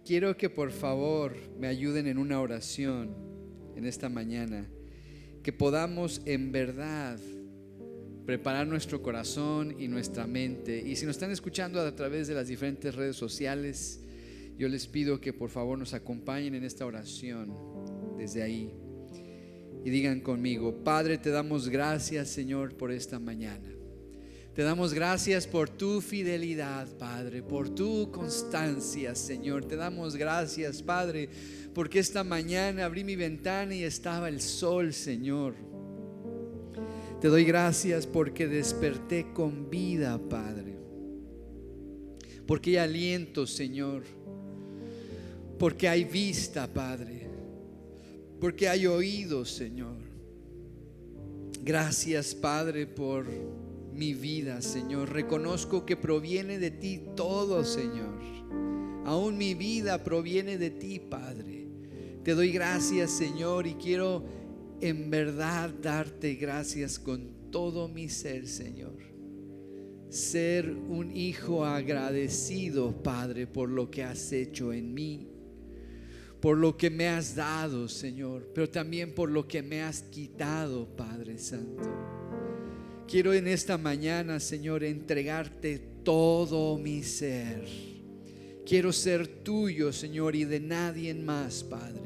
quiero que por favor me ayuden en una oración en esta mañana, que podamos en verdad preparar nuestro corazón y nuestra mente. Y si nos están escuchando a través de las diferentes redes sociales, yo les pido que por favor nos acompañen en esta oración desde ahí y digan conmigo: Padre, te damos gracias, Señor, por esta mañana. Te damos gracias por tu fidelidad, Padre, por tu constancia, Señor. Te damos gracias, Padre, porque esta mañana abrí mi ventana y estaba el sol, Señor. Te doy gracias porque desperté con vida, Padre, porque hay aliento, Señor, porque hay vista, Padre, porque hay oídos, Señor. Gracias, Padre, por mi vida, Señor. Reconozco que proviene de ti todo, Señor. Aún mi vida proviene de ti, Padre. Te doy gracias, Señor, y quiero en verdad darte gracias con todo mi ser, Señor. Ser un hijo agradecido, Padre, por lo que has hecho en mí, por lo que me has dado, Señor, pero también por lo que me has quitado, Padre Santo. Quiero en esta mañana, Señor, entregarte todo mi ser. Quiero ser tuyo, Señor, y de nadie más, Padre.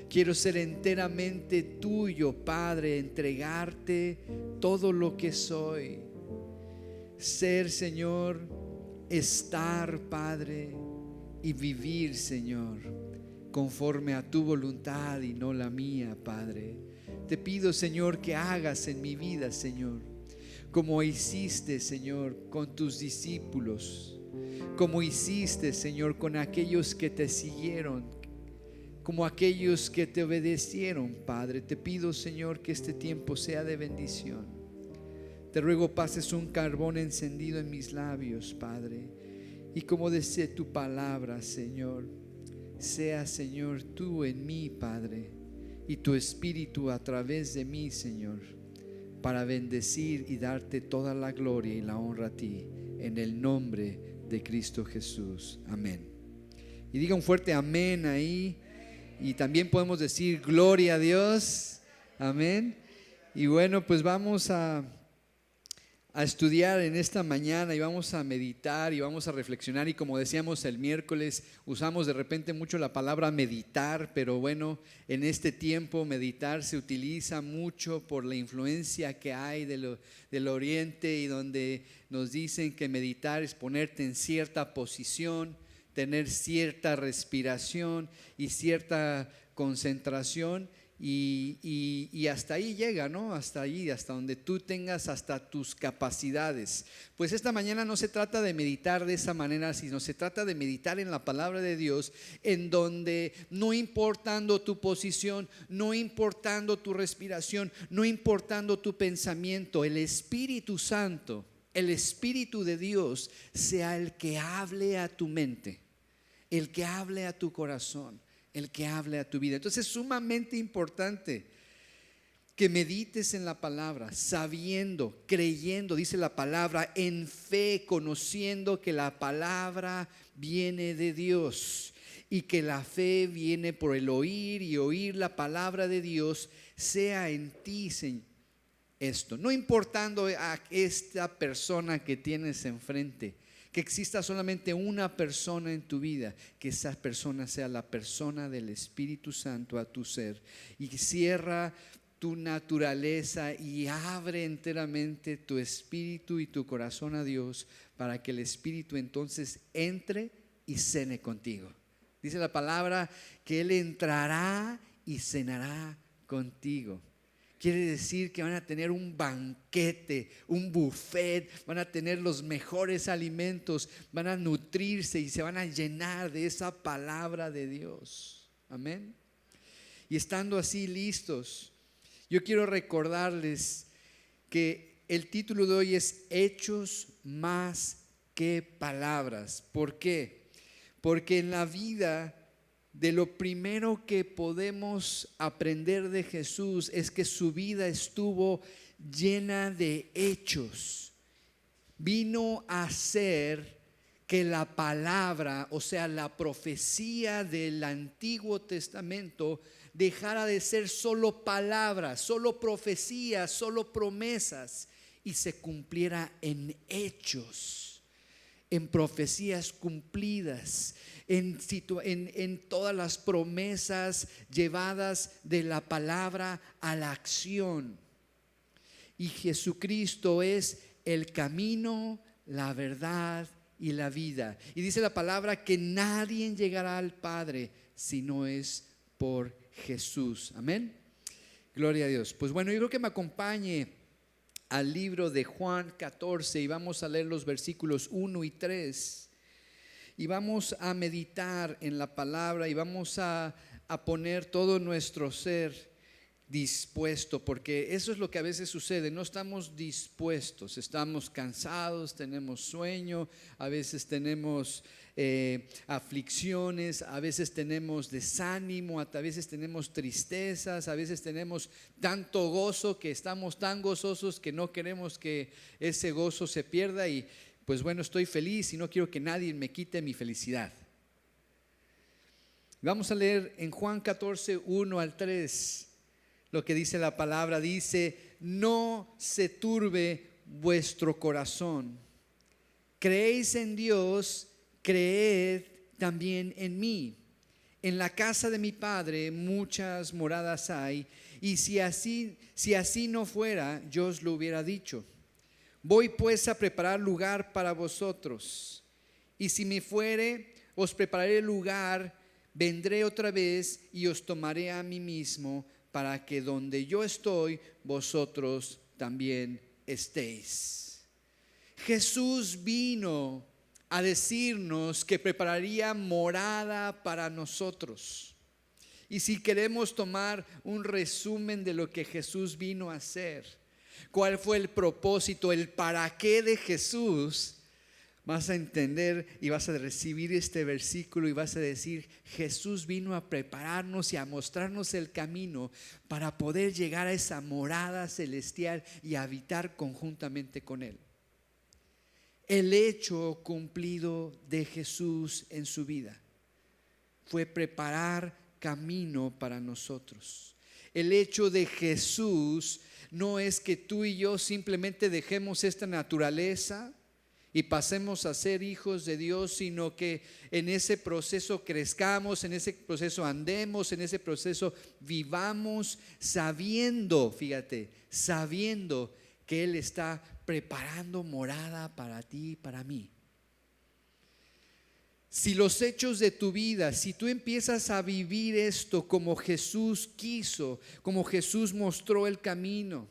Quiero ser enteramente tuyo, Padre, entregarte todo lo que soy. Ser, Señor, estar, Padre, y vivir, Señor, conforme a tu voluntad y no la mía, Padre. Te pido, Señor, que hagas en mi vida, Señor, como hiciste, Señor, con tus discípulos, como hiciste, Señor, con aquellos que te siguieron, como aquellos que te obedecieron, Padre. Te pido, Señor, que este tiempo sea de bendición. Te ruego pases un carbón encendido en mis labios, Padre, y como dice tu palabra, Señor, sea, Señor, tú en mí, Padre, y tu Espíritu a través de mí, Señor, para bendecir y darte toda la gloria y la honra a ti, en el nombre de Cristo Jesús. Amén. Y diga un fuerte amén ahí. Y también podemos decir gloria a Dios. Amén. Y bueno, pues vamos a estudiar en esta mañana y vamos a meditar y vamos a reflexionar. Y como decíamos el miércoles, usamos de repente mucho la palabra meditar, pero bueno, en este tiempo meditar se utiliza mucho por la influencia que hay del oriente, y donde nos dicen que meditar es ponerte en cierta posición, tener cierta respiración y cierta concentración. Y hasta ahí llega, ¿no? Hasta ahí, hasta donde tú tengas, hasta tus capacidades. Pues esta mañana no se trata de meditar de esa manera, sino se trata de meditar en la palabra de Dios, en donde no importando tu posición, no importando tu respiración, no importando tu pensamiento, el Espíritu Santo, el Espíritu de Dios sea el que hable a tu mente, el que hable a tu corazón, el que hable a tu vida. Entonces es sumamente importante que medites en la palabra, sabiendo, creyendo, dice la palabra, en fe, conociendo que la palabra viene de Dios y que la fe viene por el oír, y oír la palabra de Dios. Sea en ti, Señor, esto, no importando a esta persona que tienes enfrente, que exista solamente una persona en tu vida, que esa persona sea la persona del Espíritu Santo a tu ser, y cierra tu naturaleza y abre enteramente tu espíritu y tu corazón a Dios, para que el Espíritu entonces entre y cene contigo. Dice la palabra que Él entrará y cenará contigo. Quiere decir que van a tener un banquete, un buffet, van a tener los mejores alimentos, van a nutrirse y se van a llenar de esa palabra de Dios. Amén. Y estando así listos, yo quiero recordarles que el título de hoy es Hechos más que palabras. ¿Por qué? Porque en la vida, de lo primero que podemos aprender de Jesús es que su vida estuvo llena de hechos. Vino a ser que la palabra, o sea, la profecía del Antiguo Testamento, dejara de ser solo palabras, solo profecías, solo promesas, y se cumpliera en hechos, en profecías cumplidas, en todas las promesas llevadas de la palabra a la acción. Y Jesucristo es el camino, la verdad y la vida. Y dice la palabra que nadie llegará al Padre si no es por Jesús. Amén. Gloria a Dios. Pues bueno, yo creo que me acompañe al libro de Juan 14 y vamos a leer los versículos 1 y 3. Y vamos a meditar en la palabra y vamos a poner todo nuestro ser dispuesto, porque eso es lo que a veces sucede, no estamos dispuestos, estamos cansados, tenemos sueño, a veces tenemos aflicciones, a veces tenemos desánimo, a veces tenemos tristezas, a veces tenemos tanto gozo que estamos tan gozosos que no queremos que ese gozo se pierda y pues bueno, estoy feliz y no quiero que nadie me quite mi felicidad. Vamos a leer en Juan 14, 1 al 3. Lo que dice la palabra, dice: no se turbe vuestro corazón. Creéis en Dios, creed también en mí. En la casa de mi Padre muchas moradas hay, y si así no fuera, yo os lo hubiera dicho. Voy pues a preparar lugar para vosotros, y si me fuere, os prepararé lugar, vendré otra vez y os tomaré a mí mismo, para que donde yo estoy, vosotros también estéis. Jesús vino a decirnos que prepararía morada para nosotros. Y si queremos tomar un resumen de lo que Jesús vino a hacer, cuál fue el propósito, el para qué de Jesús, vas a entender y vas a recibir este versículo y vas a decir: Jesús vino a prepararnos y a mostrarnos el camino para poder llegar a esa morada celestial y habitar conjuntamente con Él. El hecho cumplido de Jesús en su vida fue preparar camino para nosotros. El hecho de Jesús no es que tú y yo simplemente dejemos esta naturaleza y pasemos a ser hijos de Dios, sino que en ese proceso crezcamos, en ese proceso andemos, en ese proceso vivamos sabiendo, fíjate, sabiendo que Él está preparando morada para ti y para mí. Si los hechos de tu vida, si tú empiezas a vivir esto como Jesús quiso, como Jesús mostró el camino,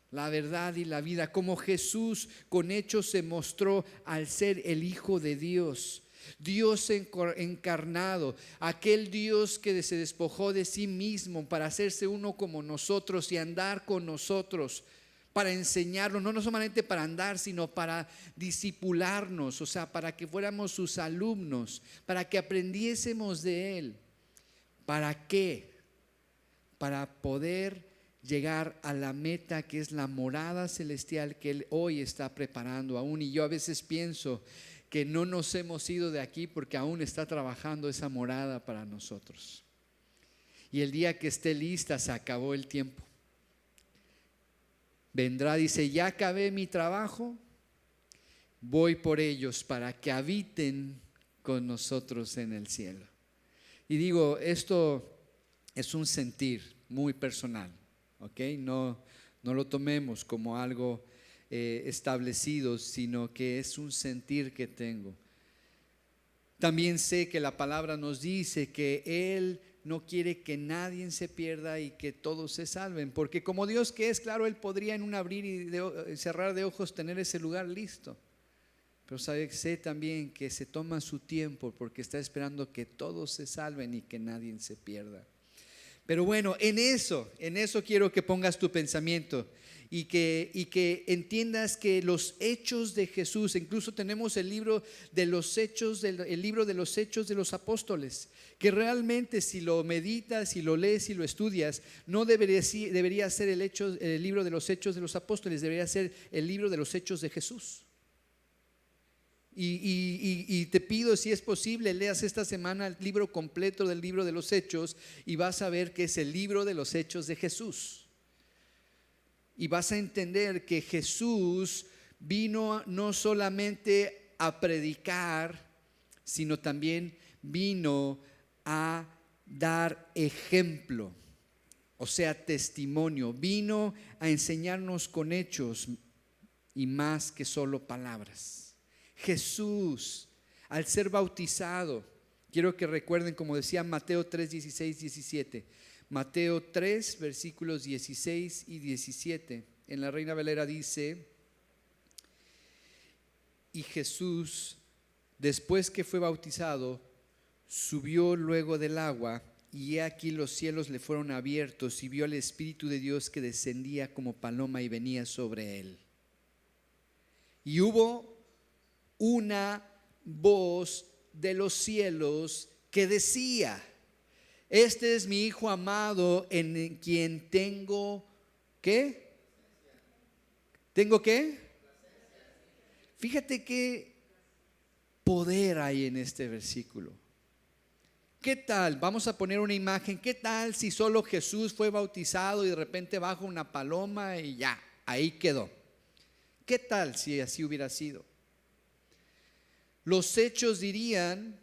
la verdad y la vida, como Jesús con hechos se mostró al ser el Hijo de Dios, Dios encarnado, aquel Dios que se despojó de sí mismo para hacerse uno como nosotros y andar con nosotros, para enseñarnos, no solamente para andar, sino para discipularnos, o sea, para que fuéramos sus alumnos, para que aprendiésemos de Él. ¿Para qué? Para poder llegar a la meta, que es la morada celestial que Él hoy está preparando aún. Y yo a veces pienso que no nos hemos ido de aquí porque aún está trabajando esa morada para nosotros. Y el día que esté lista, se acabó el tiempo. Vendrá, dice: ya acabé mi trabajo, voy por ellos para que habiten con nosotros en el cielo. Y digo, esto es un sentir muy personal, ¿ok? No lo tomemos como algo establecido, sino que es un sentir que tengo. También sé que la palabra nos dice que Él no quiere que nadie se pierda y que todos se salven, porque como Dios que es, claro, Él podría en un abrir y cerrar de ojos tener ese lugar listo. Pero sé también que se toma su tiempo porque está esperando que todos se salven y que nadie se pierda. Pero bueno, en eso quiero que pongas tu pensamiento y que entiendas que los hechos de Jesús, incluso tenemos el libro de los hechos, el libro de los hechos de los apóstoles, que realmente si lo meditas, si lo lees y lo estudias, no debería ser el libro de los hechos de los apóstoles, debería ser el libro de los hechos de Jesús. y te pido, si es posible, leas esta semana el libro completo del libro de los Hechos y vas a ver que es el libro de los Hechos de Jesús. Y vas a entender que Jesús vino no solamente a predicar, sino también vino a dar ejemplo, o sea, testimonio. Vino a enseñarnos con hechos y más que solo palabras. Jesús, al ser bautizado, quiero que recuerden, como decía Mateo 3, 16, 17. Mateo 3, versículos 16 y 17. En la Reina Valera dice: y Jesús, después que fue bautizado, subió luego del agua, y he aquí los cielos le fueron abiertos, y vio al Espíritu de Dios que descendía como paloma y venía sobre él. Y hubo una voz de los cielos que decía: este es mi Hijo amado, en quien tengo, ¿qué? ¿Tengo qué? Fíjate qué poder hay en este versículo. ¿Qué tal? Vamos a poner una imagen. ¿Qué tal si solo Jesús fue bautizado y de repente baja una paloma y ya, ahí quedó? ¿Qué tal si así hubiera sido? Los hechos dirían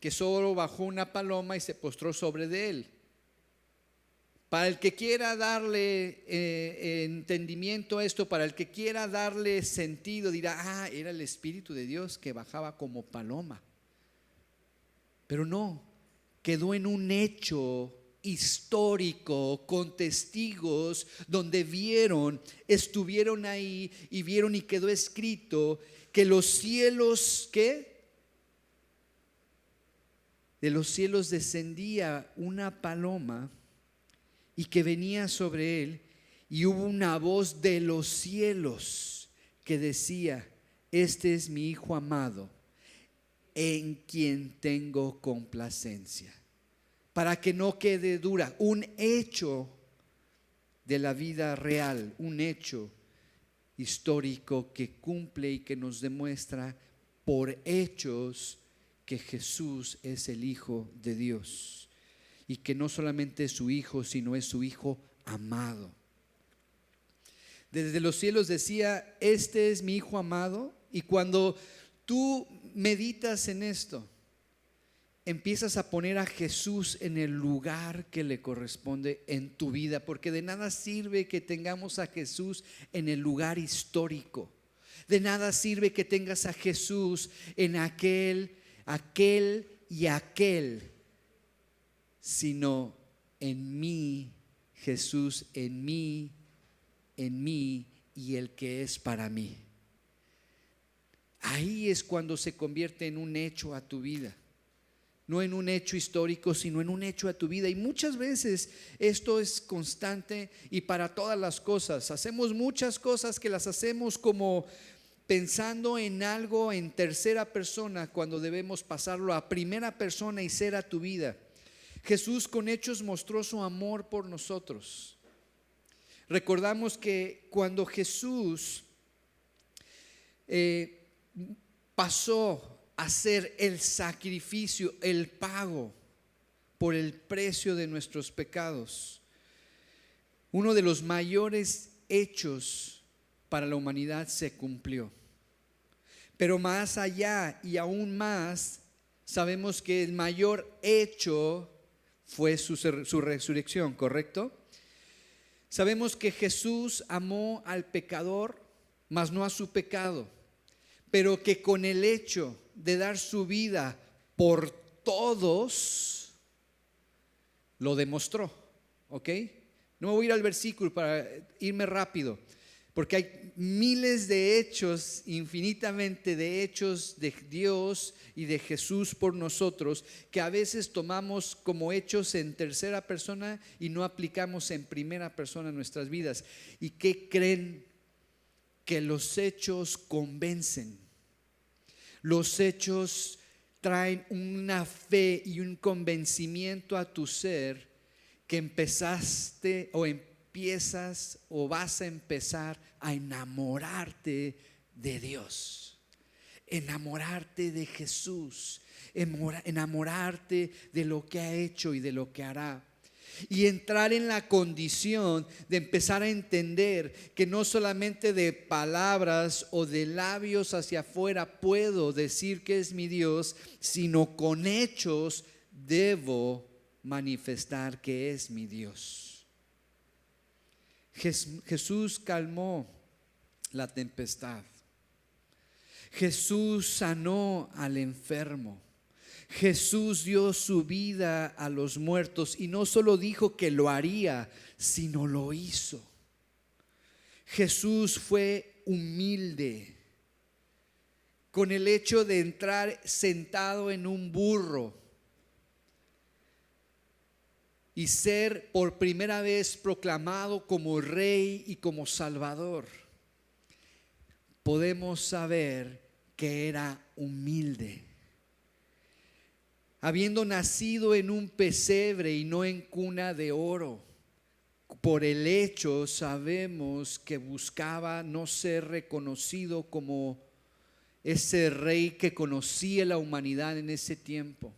que solo bajó una paloma y se postró sobre de él. Para el que quiera darle entendimiento a esto, para el que quiera darle sentido, dirá: era el Espíritu de Dios que bajaba como paloma. Pero no, quedó en un hecho histórico con testigos donde vieron, estuvieron ahí y vieron, y quedó escrito que los cielos, ¿qué? De los cielos descendía una paloma y que venía sobre él, y hubo una voz de los cielos que decía: este es mi Hijo amado, en quien tengo complacencia. Para que no quede dura, un hecho de la vida real, un hecho histórico que cumple y que nos demuestra por hechos que Jesús es el Hijo de Dios, y que no solamente es su Hijo, sino es su Hijo amado. Desde los cielos decía: este es mi Hijo amado. Y cuando tú meditas en esto, empiezas a poner a Jesús en el lugar que le corresponde en tu vida, porque de nada sirve que tengamos a Jesús en el lugar histórico. De nada sirve que tengas a Jesús en aquel y aquel, sino en mí, Jesús en mí y el que es para mí. Ahí es cuando se convierte en un hecho a tu vida. No en un hecho histórico, sino en un hecho a tu vida. Y muchas veces esto es constante y para todas las cosas. Hacemos muchas cosas que las hacemos como pensando en algo en tercera persona, cuando debemos pasarlo a primera persona y ser a tu vida. Jesús con hechos mostró su amor por nosotros. Recordamos que cuando Jesús pasó a ser el sacrificio, el pago por el precio de nuestros pecados, uno de los mayores hechos para la humanidad se cumplió. Pero más allá y aún más, sabemos que el mayor hecho fue su resurrección, ¿correcto? Sabemos que Jesús amó al pecador, mas no a su pecado, pero que con el hecho de dar su vida por todos, lo demostró, ¿ok? No me voy a ir al versículo para irme rápido, porque hay miles de hechos, infinitamente de hechos de Dios y de Jesús por nosotros, que a veces tomamos como hechos en tercera persona y no aplicamos en primera persona en nuestras vidas. ¿Y qué creen? Que los hechos convencen. Los hechos traen una fe y un convencimiento a tu ser que empezaste o empiezas o vas a empezar a enamorarte de Dios. enamorarte de Jesús, enamorarte de lo que ha hecho y de lo que hará. Y entrar en la condición de empezar a entender que no solamente de palabras o de labios hacia afuera puedo decir que es mi Dios, sino con hechos debo manifestar que es mi Dios. Jesús calmó la tempestad. Jesús sanó al enfermo. Jesús dio su vida a los muertos y no solo dijo que lo haría, sino lo hizo. Jesús fue humilde con el hecho de entrar sentado en un burro y ser por primera vez proclamado como Rey y como Salvador. Podemos saber que era humilde. Habiendo nacido en un pesebre y no en cuna de oro, por el hecho sabemos que buscaba no ser reconocido como ese rey que conocía la humanidad en ese tiempo.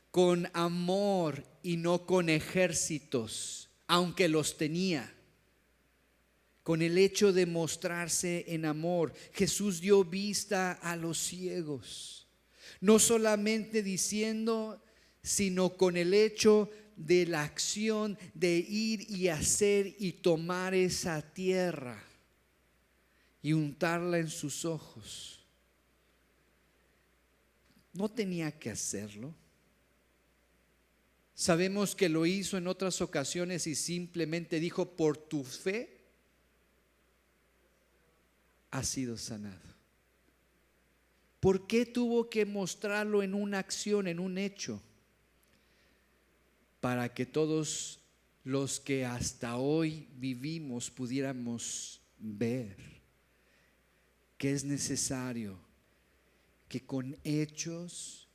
Con amor y no con ejércitos, aunque los tenía. Con el hecho de mostrarse en amor, Jesús dio vista a los ciegos. No solamente diciendo, sino con el hecho de la acción de ir y hacer y tomar esa tierra y untarla en sus ojos. No tenía que hacerlo. Sabemos que lo hizo en otras ocasiones y simplemente dijo: por tu fe has sido sanado. ¿Por qué tuvo que mostrarlo en una acción, en un hecho? Para que todos los que hasta hoy vivimos pudiéramos ver que es necesario que con hechos,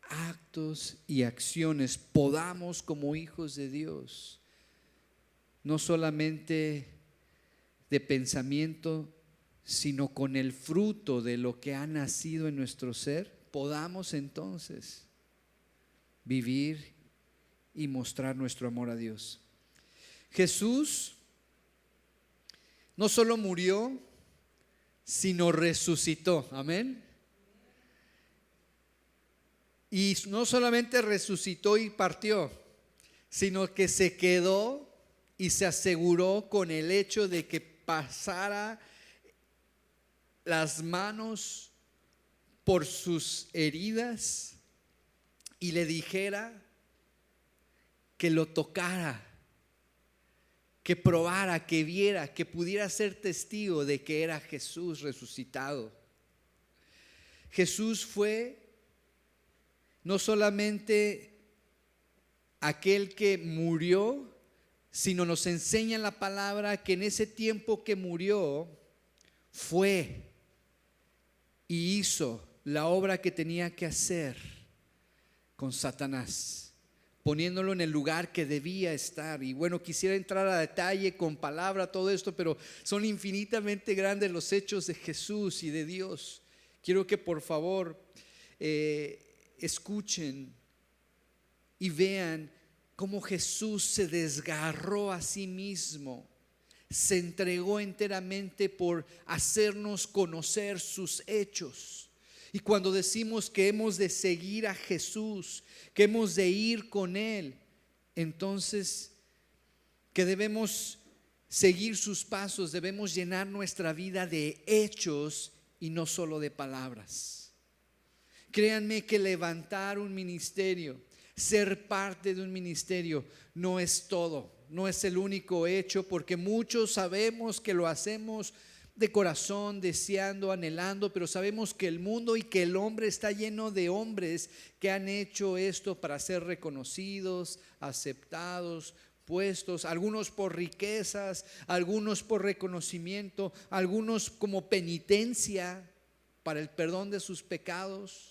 actos y acciones podamos, como hijos de Dios, no solamente de pensamiento, sino con el fruto de lo que ha nacido en nuestro ser, podamos entonces vivir y mostrar nuestro amor a Dios. Jesús no solo murió, sino resucitó. Amén. Y no solamente resucitó y partió, sino que se quedó y se aseguró con el hecho de que pasara las manos por sus heridas y le dijera que lo tocara, que probara, que viera, que pudiera ser testigo de que era Jesús resucitado. Jesús fue no solamente aquel que murió, sino nos enseña la palabra que en ese tiempo que murió fue y hizo la obra que tenía que hacer con Satanás, poniéndolo en el lugar que debía estar. Y bueno, quisiera entrar a detalle con palabra todo esto, pero son infinitamente grandes los hechos de Jesús y de Dios. Quiero que por favor escuchen y vean cómo Jesús se desgarró a sí mismo, se entregó enteramente por hacernos conocer sus hechos. Y cuando decimos que hemos de seguir a Jesús, que hemos de ir con Él, entonces que debemos seguir sus pasos, debemos llenar nuestra vida de hechos y no solo de palabras. Créanme que levantar un ministerio, ser parte de un ministerio no es todo, no es el único hecho, porque muchos sabemos que lo hacemos de corazón, deseando, anhelando, pero sabemos que el mundo y que el hombre está lleno de hombres que han hecho esto para ser reconocidos, aceptados, puestos, algunos por riquezas, algunos por reconocimiento, algunos como penitencia para el perdón de sus pecados.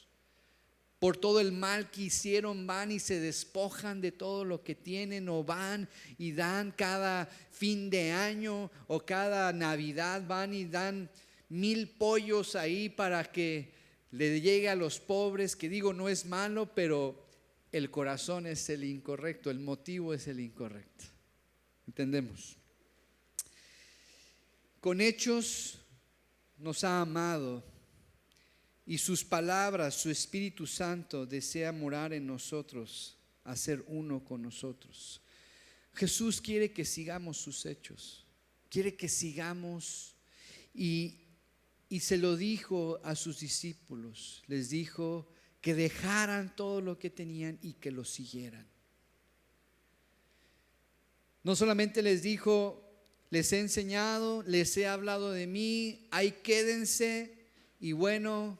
Por todo el mal que hicieron, van y se despojan de todo lo que tienen, o van y dan cada fin de año o cada Navidad, van y dan 1000 pollos ahí para que le llegue a los pobres, que digo, no es malo, pero el corazón es el incorrecto, el motivo es el incorrecto. ¿Entendemos? Con hechos nos ha amado y sus palabras, su Espíritu Santo desea morar en nosotros, hacer uno con nosotros. Jesús quiere que sigamos sus hechos, quiere que sigamos y se lo dijo a sus discípulos, les dijo que dejaran todo lo que tenían y que lo siguieran. No solamente les dijo, les he enseñado, les he hablado de mí, ahí quédense y bueno,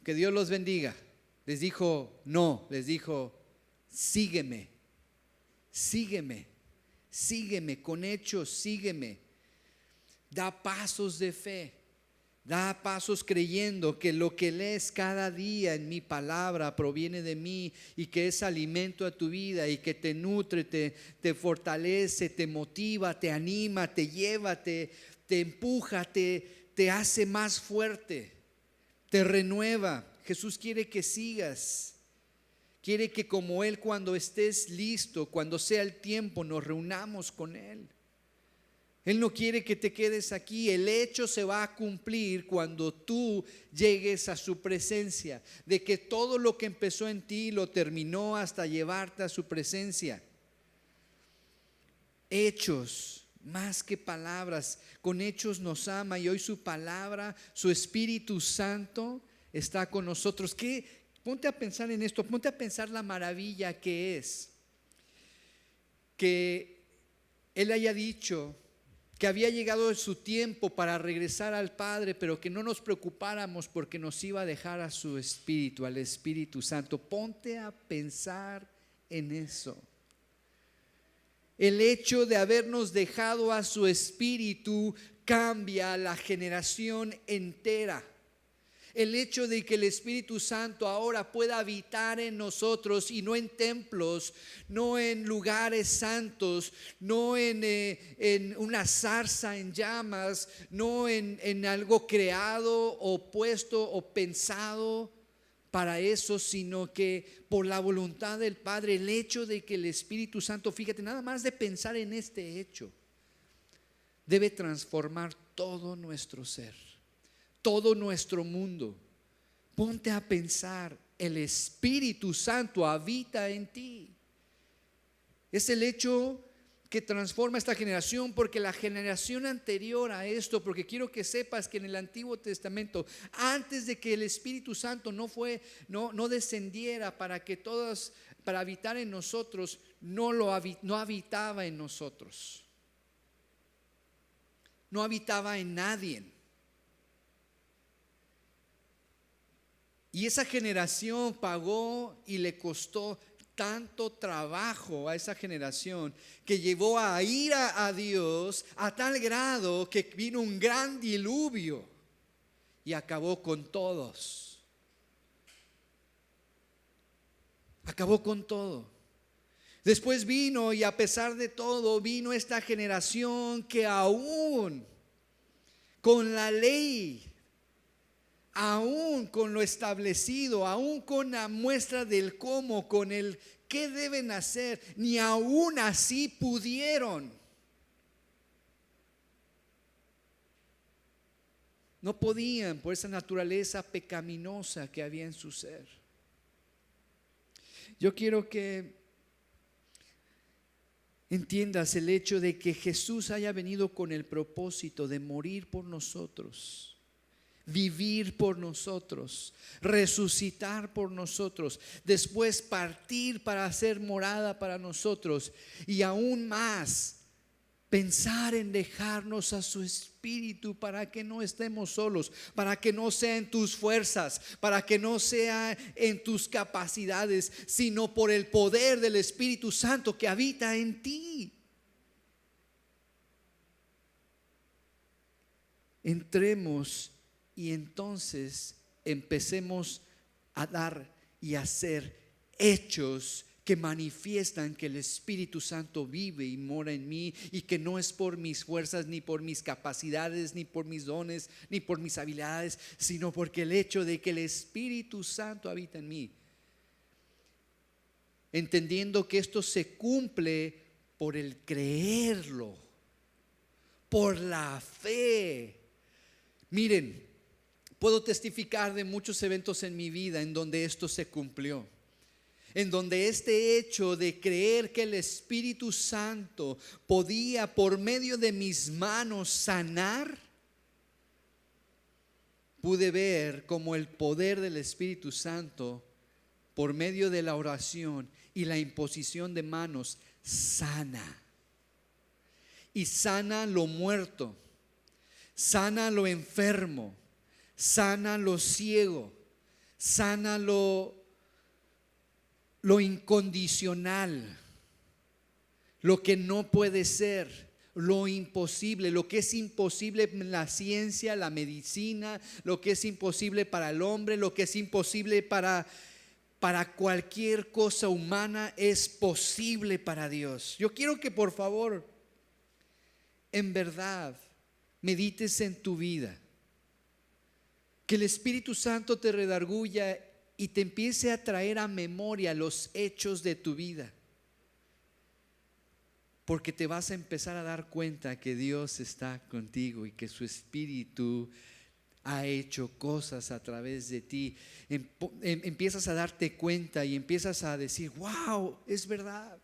que Dios los bendiga. Les dijo, no, les dijo, sígueme, sígueme, sígueme, con hechos, sígueme. Da pasos de fe, da pasos creyendo que lo que lees cada día en mi palabra proviene de mí y que es alimento a tu vida y que te nutre, te fortalece, te motiva, te anima, te lleva, te empuja, te hace más fuerte, te renueva. Jesús quiere que sigas. Quiere que como Él, cuando estés listo, cuando sea el tiempo, nos reunamos con Él. Él no quiere que te quedes aquí. El hecho se va a cumplir cuando tú llegues a su presencia, de que todo lo que empezó en ti lo terminó hasta llevarte a su presencia. Hechos, más que palabras. Con hechos nos ama y hoy su palabra, su Espíritu Santo está con nosotros. Ponte a pensar en esto, ponte a pensar la maravilla que es que Él haya dicho que había llegado su tiempo para regresar al Padre, pero que no nos preocupáramos porque nos iba a dejar a su Espíritu, al Espíritu Santo. Ponte a pensar en eso. El hecho de habernos dejado a su Espíritu cambia la generación entera. El hecho de que el Espíritu Santo ahora pueda habitar en nosotros y no en templos, no en lugares santos, no en una zarza en llamas, no en algo creado o puesto o pensado para eso, sino que por la voluntad del Padre. El hecho de que el Espíritu Santo, fíjate, nada más de pensar en este hecho, debe transformar todo nuestro ser, todo nuestro mundo. Ponte a pensar, el Espíritu Santo habita en ti. Es el hecho que transforma esta generación, porque la generación anterior a esto, porque quiero que sepas que en el Antiguo Testamento, antes de que el Espíritu Santo no descendiera para habitar en nosotros, no habitaba en nosotros, no habitaba en nadie. Y esa generación pagó y le costó tanto trabajo a esa generación que llevó a ira a Dios a tal grado que vino un gran diluvio y acabó con todos. Acabó con todo. Después vino, y a pesar de todo, vino esta generación que aún con la ley, aún con lo establecido, aún con la muestra del cómo, con el qué deben hacer, ni aún así pudieron. No podían por esa naturaleza pecaminosa que había en su ser. Yo quiero que entiendas el hecho de que Jesús haya venido con el propósito de morir por nosotros, vivir por nosotros, resucitar por nosotros, después partir para hacer morada para nosotros, y aún más pensar en dejarnos a su Espíritu para que no estemos solos, para que no sea en tus fuerzas, para que no sea en tus capacidades, sino por el poder del Espíritu Santo que habita en ti. Entremos y entonces empecemos a dar y hacer hechos que manifiestan que el Espíritu Santo vive y mora en mí, y que no es por mis fuerzas, ni por mis capacidades, ni por mis dones, ni por mis habilidades, sino porque el hecho de que el Espíritu Santo habita en mí. Entendiendo que esto se cumple por el creerlo, por la fe. Miren, puedo testificar de muchos eventos en mi vida en donde esto se cumplió, en donde este hecho de creer que el Espíritu Santo podía por medio de mis manos sanar, pude ver como el poder del Espíritu Santo por medio de la oración y la imposición de manos sana. Y sana lo muerto, sana lo enfermo, sana lo ciego, sana lo incondicional, lo que no puede ser, lo imposible, lo que es imposible en la ciencia, la medicina, lo que es imposible para el hombre, lo que es imposible para cualquier cosa humana, es posible para Dios. Yo quiero que por favor, en verdad, medites en tu vida, que el Espíritu Santo te redarguya y te empiece a traer a memoria los hechos de tu vida, porque te vas a empezar a dar cuenta que Dios está contigo y que su Espíritu ha hecho cosas a través de ti. Empiezas a darte cuenta y empiezas a decir: wow, es verdad.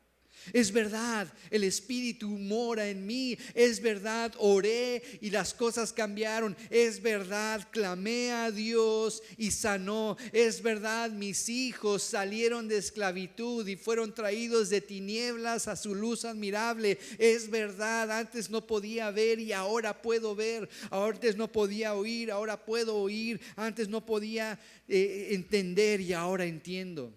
Es verdad, el Espíritu mora en mí. Es verdad, oré y las cosas cambiaron. Es verdad, clamé a Dios y sanó. Es verdad, mis hijos salieron de esclavitud y fueron traídos de tinieblas a su luz admirable. Es verdad, antes no podía ver y ahora puedo ver. Antes no podía oír, ahora puedo oír. Antes no podía entender y ahora entiendo.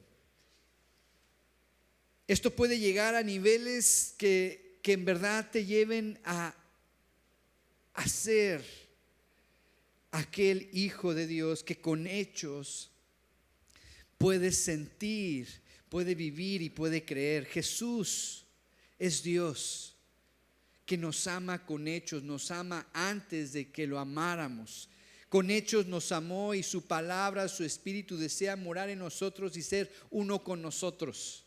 Esto puede llegar a niveles que en verdad te lleven a ser aquel hijo de Dios que con hechos puede sentir, puede vivir y puede creer. Jesús es Dios que nos ama con hechos, nos ama antes de que lo amáramos. Con hechos nos amó y su palabra, su Espíritu desea morar en nosotros y ser uno con nosotros.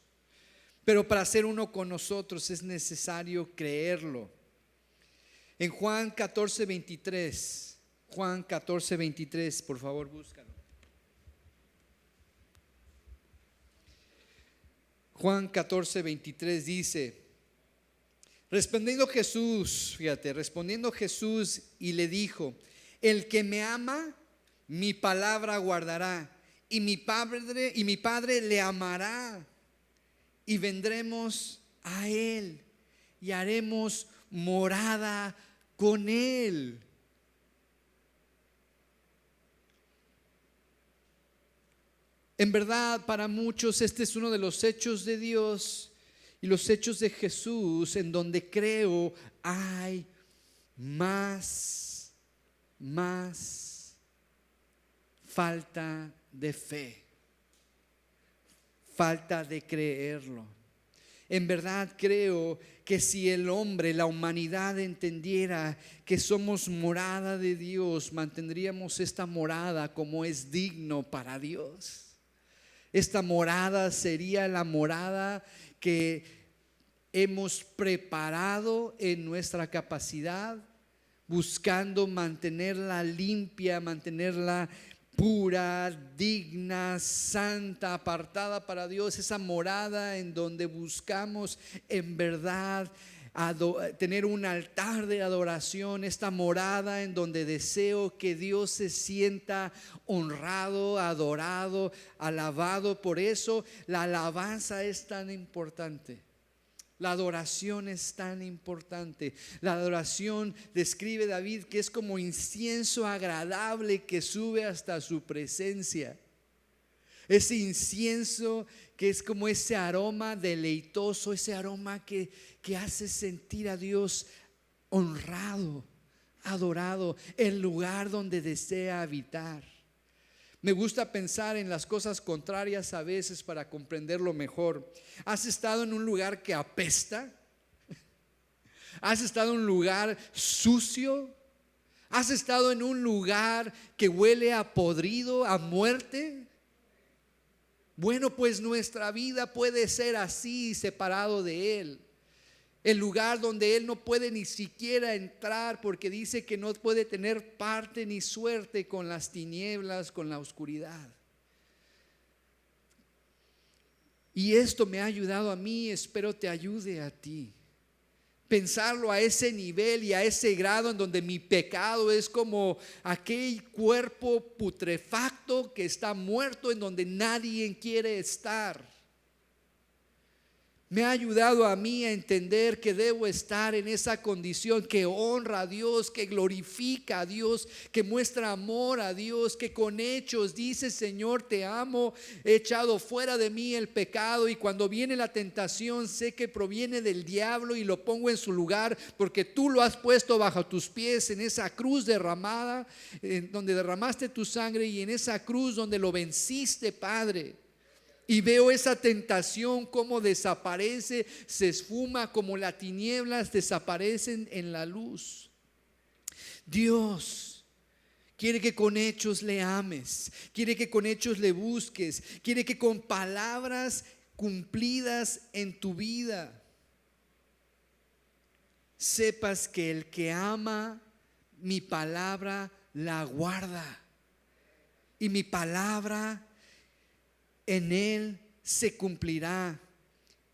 Pero para ser uno con nosotros es necesario creerlo. En Juan 14:23, Juan 14:23, por favor, búscalo. Juan 14:23 dice: respondiendo Jesús y le dijo: el que me ama, mi palabra guardará, y mi Padre le amará. Y vendremos a Él y haremos morada con Él. En verdad, para muchos este es uno de los hechos de Dios y los hechos de Jesús en donde creo hay más falta de fe. Falta de creerlo. En verdad creo que si el hombre, la humanidad entendiera que somos morada de Dios, mantendríamos esta morada como es digno para Dios. Esta morada sería la morada que hemos preparado en nuestra capacidad, buscando mantenerla limpia, mantenerla pura, digna, santa, apartada para Dios. Esa morada en donde buscamos en verdad tener un altar de adoración. Esta morada en donde deseo que Dios se sienta honrado, adorado, alabado. Por eso la alabanza es tan importante. La adoración es tan importante. La adoración, describe David, que es como incienso agradable que sube hasta su presencia. Ese incienso que es como ese aroma deleitoso, ese aroma que hace sentir a Dios honrado, adorado, el lugar donde desea habitar. Me gusta pensar en las cosas contrarias a veces para comprenderlo mejor. ¿Has estado en un lugar que apesta? ¿Has estado en un lugar sucio? ¿Has estado en un lugar que huele a podrido, a muerte? Bueno, pues nuestra vida puede ser así, separado de Él. El lugar donde Él no puede ni siquiera entrar, porque dice que no puede tener parte ni suerte con las tinieblas, con la oscuridad. Y esto me ha ayudado a mí, espero te ayude a ti. Pensarlo a ese nivel y a ese grado en donde mi pecado es como aquel cuerpo putrefacto que está muerto, en donde nadie quiere estar. Me ha ayudado a mí a entender que debo estar en esa condición que honra a Dios, que glorifica a Dios, que muestra amor a Dios, que con hechos dice: Señor, te amo, he echado fuera de mí el pecado, y cuando viene la tentación sé que proviene del diablo y lo pongo en su lugar, porque tú lo has puesto bajo tus pies en esa cruz derramada, en donde derramaste tu sangre, y en esa cruz donde lo venciste, Padre. Y veo esa tentación como desaparece, se esfuma, como las tinieblas desaparecen en la luz. Dios quiere que con hechos le ames, quiere que con hechos le busques, quiere que con palabras cumplidas en tu vida sepas que el que ama mi palabra la guarda, y mi palabra en Él se cumplirá,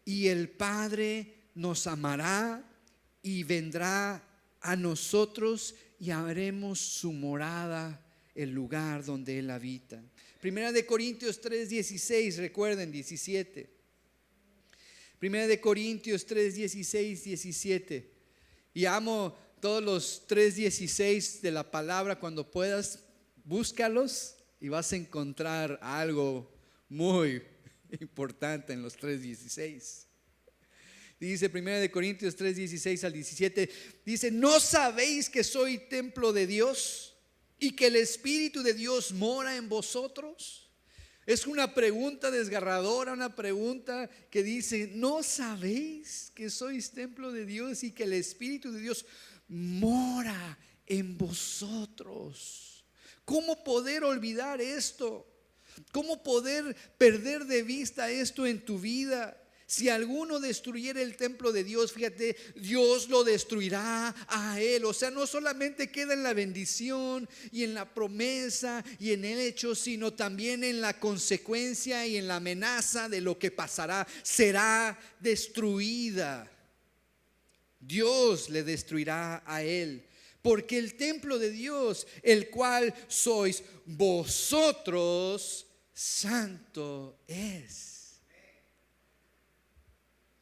y el Padre nos amará y vendrá a nosotros y haremos su morada, el lugar donde Él habita. Primera de Corintios 3:16, recuerden, 17. Primera de Corintios 3:16, 17. Y amo todos los 3:16 de la palabra. Cuando puedas, búscalos y vas a encontrar algo muy importante en los 3:16. Dice 1 Corintios 3:16 al 17, dice: ¿no sabéis que soy templo de Dios y que el Espíritu de Dios mora en vosotros? Es una pregunta desgarradora, una pregunta que dice: ¿no sabéis que sois templo de Dios y que el Espíritu de Dios mora en vosotros? ¿Cómo poder olvidar esto? ¿Cómo poder perder de vista esto en tu vida? Si alguno destruyera el templo de Dios, fíjate, Dios lo destruirá a él. O sea, no solamente queda en la bendición y en la promesa y en el hecho, sino también en la consecuencia y en la amenaza de lo que pasará. Será destruida. Dios le destruirá a él. Porque el templo de Dios, el cual sois vosotros, santo es.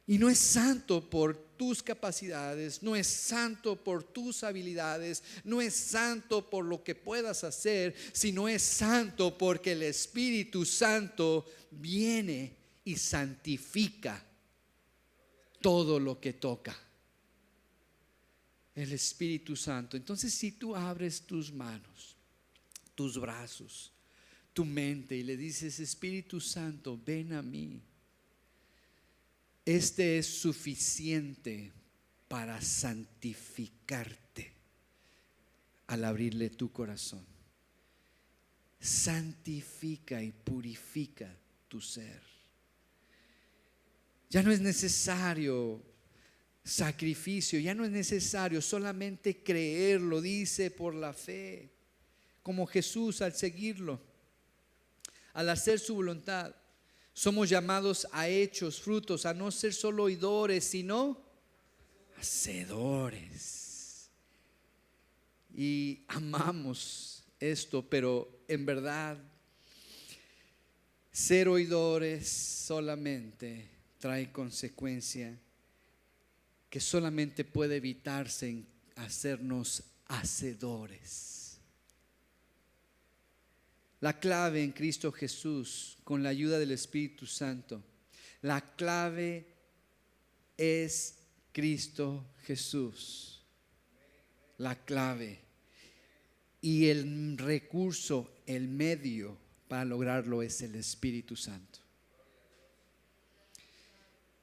Y no es santo por tus capacidades, no es santo por tus habilidades, no es santo por lo que puedas hacer, sino es santo porque el Espíritu Santo viene y santifica todo lo que toca. El Espíritu Santo. Entonces, si tú abres tus manos, tus brazos, tu mente, y le dices: Espíritu Santo, ven a mí, este es suficiente para santificarte al abrirle tu corazón. Santifica y purifica tu ser. Ya no es necesario sacrificio, ya no es necesario solamente creerlo, dice, por la fe, como Jesús al seguirlo, al hacer su voluntad. Somos llamados a hechos, frutos, a no ser solo oidores, sino hacedores. Y amamos esto, pero en verdad ser oidores solamente trae consecuencia que solamente puede evitarse en hacernos hacedores. La clave en Cristo Jesús, con la ayuda del Espíritu Santo, la clave es Cristo Jesús. La clave y el recurso, el medio para lograrlo es el Espíritu Santo.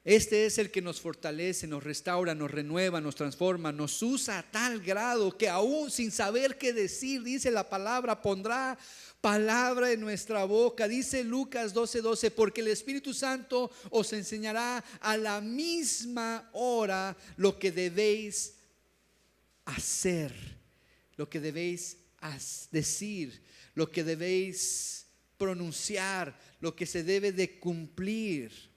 Este es el que nos fortalece, nos restaura, nos renueva, nos transforma, nos usa a tal grado que aún sin saber qué decir, dice la palabra, pondrá palabra en nuestra boca. Dice Lucas 12:12, porque el Espíritu Santo os enseñará a la misma hora lo que debéis hacer, lo que debéis decir, lo que debéis pronunciar, lo que se debe de cumplir.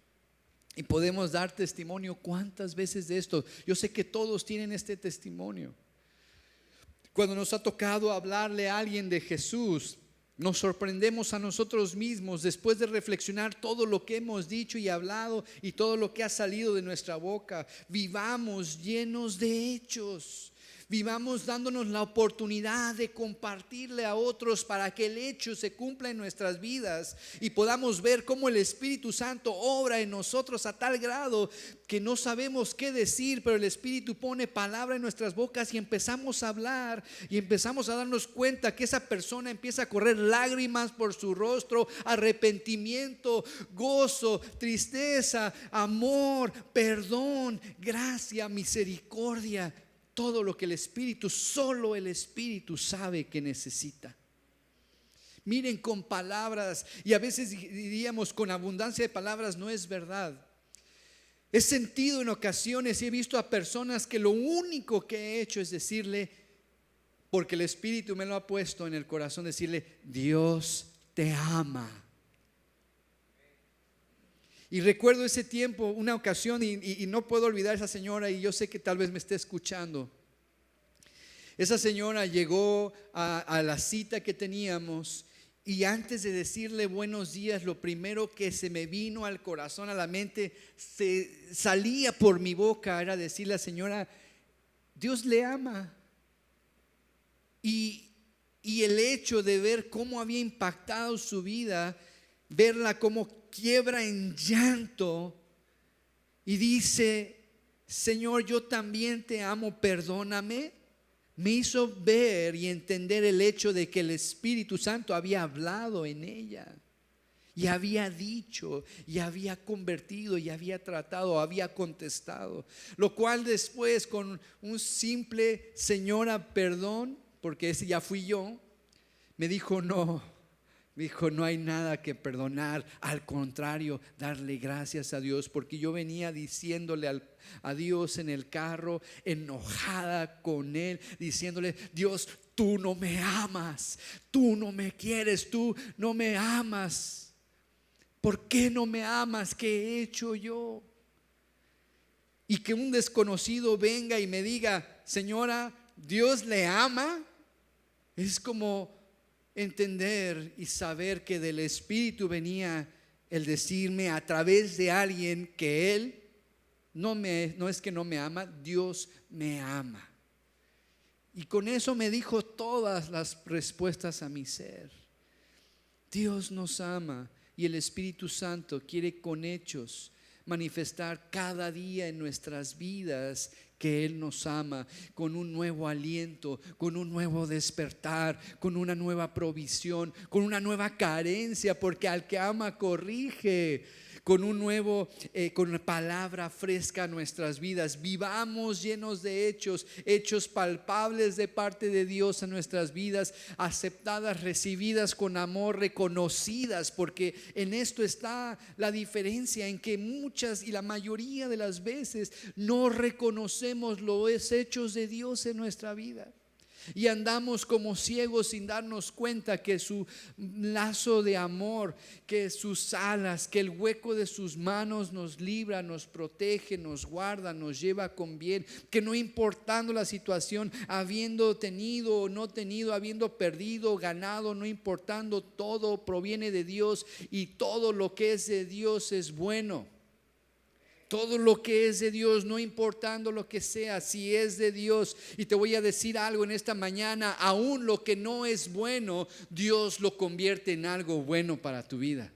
Y podemos dar testimonio cuántas veces de esto. Yo sé que todos tienen este testimonio. Cuando nos ha tocado hablarle a alguien de Jesús, nos sorprendemos a nosotros mismos después de reflexionar todo lo que hemos dicho y hablado y todo lo que ha salido de nuestra boca. Vivamos llenos de hechos. Vivamos dándonos la oportunidad de compartirle a otros para que el hecho se cumpla en nuestras vidas y podamos ver cómo el Espíritu Santo obra en nosotros a tal grado que no sabemos qué decir, pero el Espíritu pone palabra en nuestras bocas y empezamos a hablar y empezamos a darnos cuenta que esa persona empieza a correr lágrimas por su rostro, arrepentimiento, gozo, tristeza, amor, perdón, gracia, misericordia. Todo lo que el Espíritu, solo el Espíritu sabe que necesita. Miren, con palabras, y a veces diríamos con abundancia de palabras, no es verdad. He sentido en ocasiones y he visto a personas que lo único que he hecho es decirle, porque el Espíritu me lo ha puesto en el corazón, decirle, Dios te ama. Y recuerdo ese tiempo, una ocasión, y no puedo olvidar a esa señora, y yo sé que tal vez me esté escuchando. Esa señora llegó a la cita que teníamos, y antes de decirle buenos días, lo primero que se me vino al corazón, a la mente, salía por mi boca, era decirle a la señora, Dios le ama. Y el hecho de ver cómo había impactado su vida, verla como quiebra en llanto y dice, Señor, yo también te amo, perdóname, me hizo ver y entender el hecho de que el Espíritu Santo había hablado en ella y había dicho y había convertido y había tratado, había contestado, lo cual después con un simple señora, perdón, porque ese ya fui yo, me dijo no hay nada que perdonar, al contrario, darle gracias a Dios, porque yo venía diciéndole a Dios en el carro, enojada con Él, diciéndole, Dios, tú no me amas, tú no me quieres, tú no me amas. ¿Por qué no me amas? ¿Qué he hecho yo? Y que un desconocido venga y me diga, señora, Dios le ama, es como entender y saber que del Espíritu venía el decirme a través de alguien que Él no es que no me ama, Dios me ama. Y con eso me dijo todas las respuestas a mi ser. Dios nos ama y el Espíritu Santo quiere con hechos manifestar cada día en nuestras vidas que Él nos ama, con un nuevo aliento, con un nuevo despertar, con una nueva provisión, con una nueva carencia, porque al que ama corrige, con un nuevo, con una palabra fresca a nuestras vidas. Vivamos llenos de hechos palpables de parte de Dios en nuestras vidas, aceptadas, recibidas con amor, reconocidas, porque en esto está la diferencia, en que muchas y la mayoría de las veces no reconocemos los hechos de Dios en nuestra vida. Y andamos como ciegos sin darnos cuenta que su lazo de amor, que sus alas, que el hueco de sus manos nos libra, nos protege, nos guarda, nos lleva con bien. Que no importando la situación, habiendo tenido o no tenido, habiendo perdido o ganado, no importando, todo proviene de Dios y todo lo que es de Dios es bueno. Todo lo que es de Dios, no importando lo que sea, si es de Dios. Y te voy a decir algo en esta mañana, aún lo que no es bueno, Dios lo convierte en algo bueno para tu vida.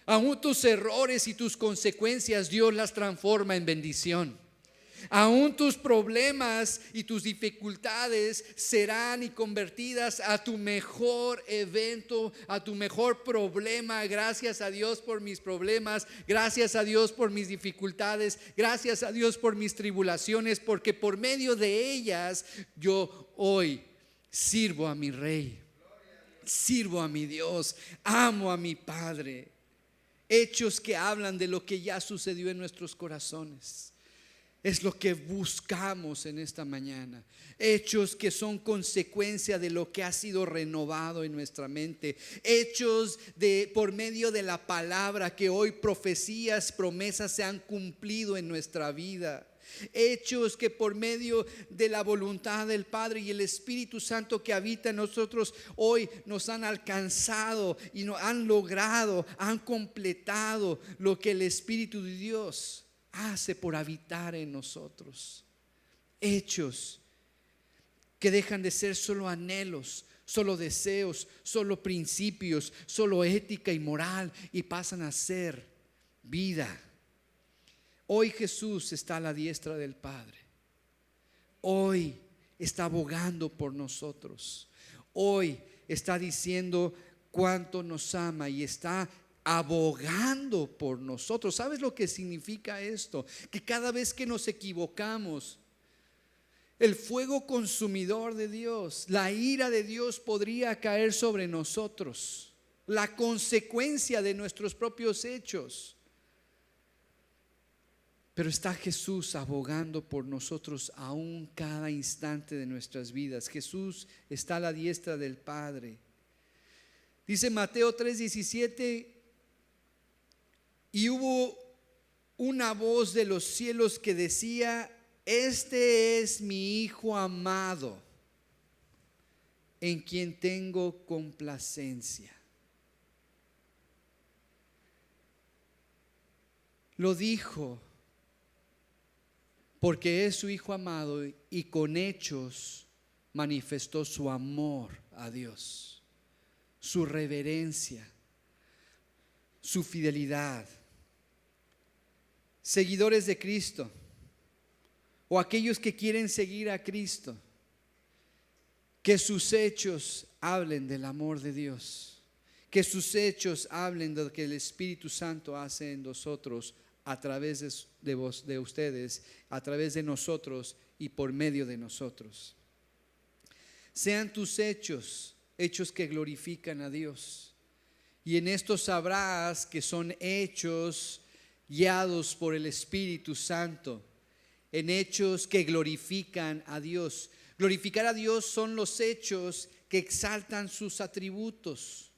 Aún tus errores y tus consecuencias, Dios las transforma en bendición. Aún tus problemas y tus dificultades serán y convertidas a tu mejor evento, a tu mejor problema. Gracias a Dios por mis problemas, gracias a Dios por mis dificultades, gracias a Dios por mis tribulaciones, porque por medio de ellas yo hoy sirvo a mi Rey, sirvo a mi Dios, amo a mi Padre. Hechos que hablan de lo que ya sucedió en nuestros corazones. Es lo que buscamos en esta mañana. Hechos que son consecuencia de lo que ha sido renovado en nuestra mente. Hechos de por medio de la palabra, que hoy profecías, promesas se han cumplido en nuestra vida. Hechos que por medio de la voluntad del Padre y el Espíritu Santo que habita en nosotros hoy nos han alcanzado y nos han logrado, han completado lo que el Espíritu de Dios hace por habitar en nosotros. Hechos que dejan de ser solo anhelos, solo deseos, solo principios, solo ética y moral, y pasan a ser vida. Hoy Jesús está a la diestra del Padre. Hoy está abogando por nosotros. Hoy está diciendo cuánto nos ama y está abogando por nosotros. ¿Sabes lo que significa esto? Que cada vez que nos equivocamos, el fuego consumidor de Dios, la ira de Dios podría caer sobre nosotros, la consecuencia de nuestros propios hechos. Pero está Jesús abogando por nosotros aún cada instante de nuestras vidas. Jesús está a la diestra del Padre. Dice Mateo 3:17: y hubo una voz de los cielos que decía: este es mi Hijo amado, en quien tengo complacencia. Lo dijo porque es su Hijo amado y con hechos manifestó su amor a Dios, su reverencia, su fidelidad. Seguidores de Cristo o aquellos que quieren seguir a Cristo, que sus hechos hablen del amor de Dios, que sus hechos hablen de lo que el Espíritu Santo hace en nosotros, a través de ustedes, a través de nosotros y por medio de nosotros. Sean tus hechos que glorifican a Dios, y en esto sabrás que son hechos guiados por el Espíritu Santo, en hechos que glorifican a Dios. Glorificar a Dios son los hechos que exaltan sus atributos.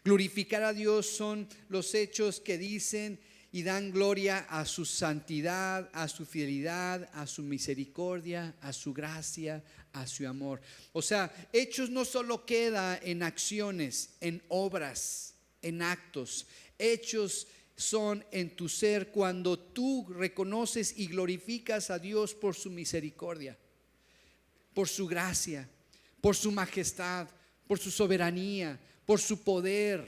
Glorificar a Dios son los hechos que dicen y dan gloria a su santidad, a su fidelidad, a su misericordia, a su gracia, a su amor. O sea, hechos no solo queda en acciones, en obras, en actos. Hechos son en tu ser cuando tú reconoces y glorificas a Dios por su misericordia, por su gracia, por su majestad, por su soberanía, por su poder,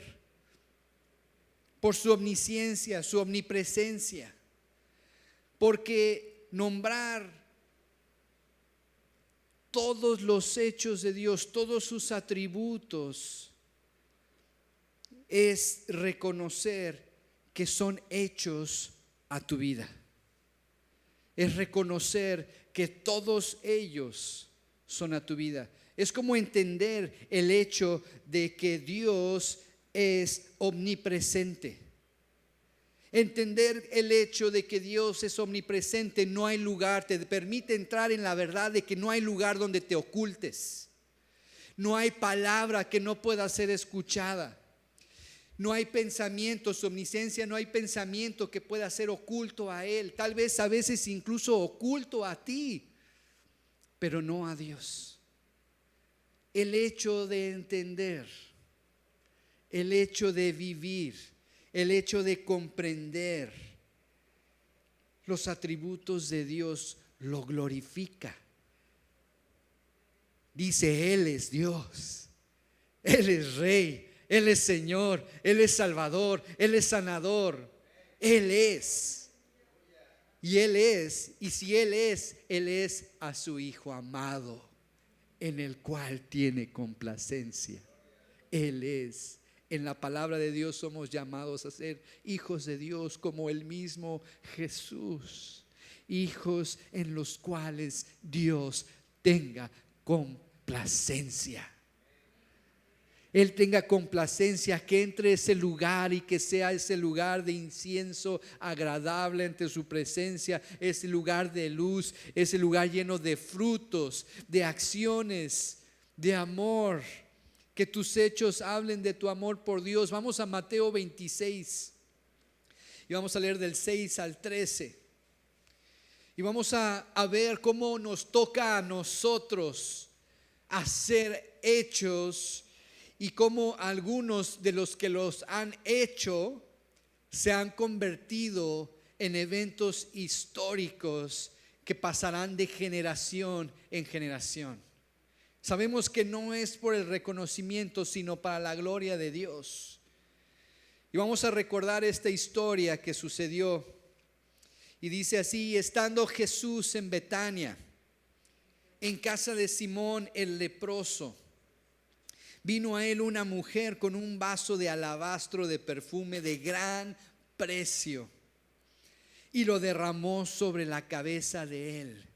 por su omnisciencia, su omnipresencia. Porque nombrar todos los hechos de Dios, todos sus atributos, es reconocer que son hechos a tu vida. Es reconocer que todos ellos son a tu vida. Es como entender el hecho de que Dios es omnipresente. Entender el hecho de que Dios es omnipresente, no hay lugar, te permite entrar en la verdad de que no hay lugar donde te ocultes. No hay palabra que no pueda ser escuchada. No hay pensamiento, su omnisciencia, no hay pensamiento que pueda ser oculto a Él. Tal vez a veces incluso oculto a ti, pero no a Dios. El hecho de entender, el hecho de vivir, el hecho de comprender los atributos de Dios lo glorifica. Dice: Él es Dios, Él es Rey, Él es Señor, Él es Salvador, Él es sanador, Él es. Y Él es, y si Él es a su Hijo amado, en el cual tiene complacencia. Él es. En la palabra de Dios somos llamados a ser hijos de Dios como el mismo Jesús. Hijos en los cuales Dios tenga complacencia. Él tenga complacencia, que entre a ese lugar y que sea ese lugar de incienso agradable ante su presencia, ese lugar de luz, ese lugar lleno de frutos, de acciones, de amor. Que tus hechos hablen de tu amor por Dios. Vamos a Mateo 26 y vamos a leer del 6 al 13. Y vamos a ver cómo nos toca a nosotros hacer hechos y cómo algunos de los que los han hecho se han convertido en eventos históricos que pasarán de generación en generación. Sabemos que no es por el reconocimiento, sino para la gloria de Dios. Y vamos a recordar esta historia que sucedió. Y dice así: estando Jesús en Betania, en casa de Simón el leproso, vino a él una mujer con un vaso de alabastro de perfume de gran precio, y lo derramó sobre la cabeza de él.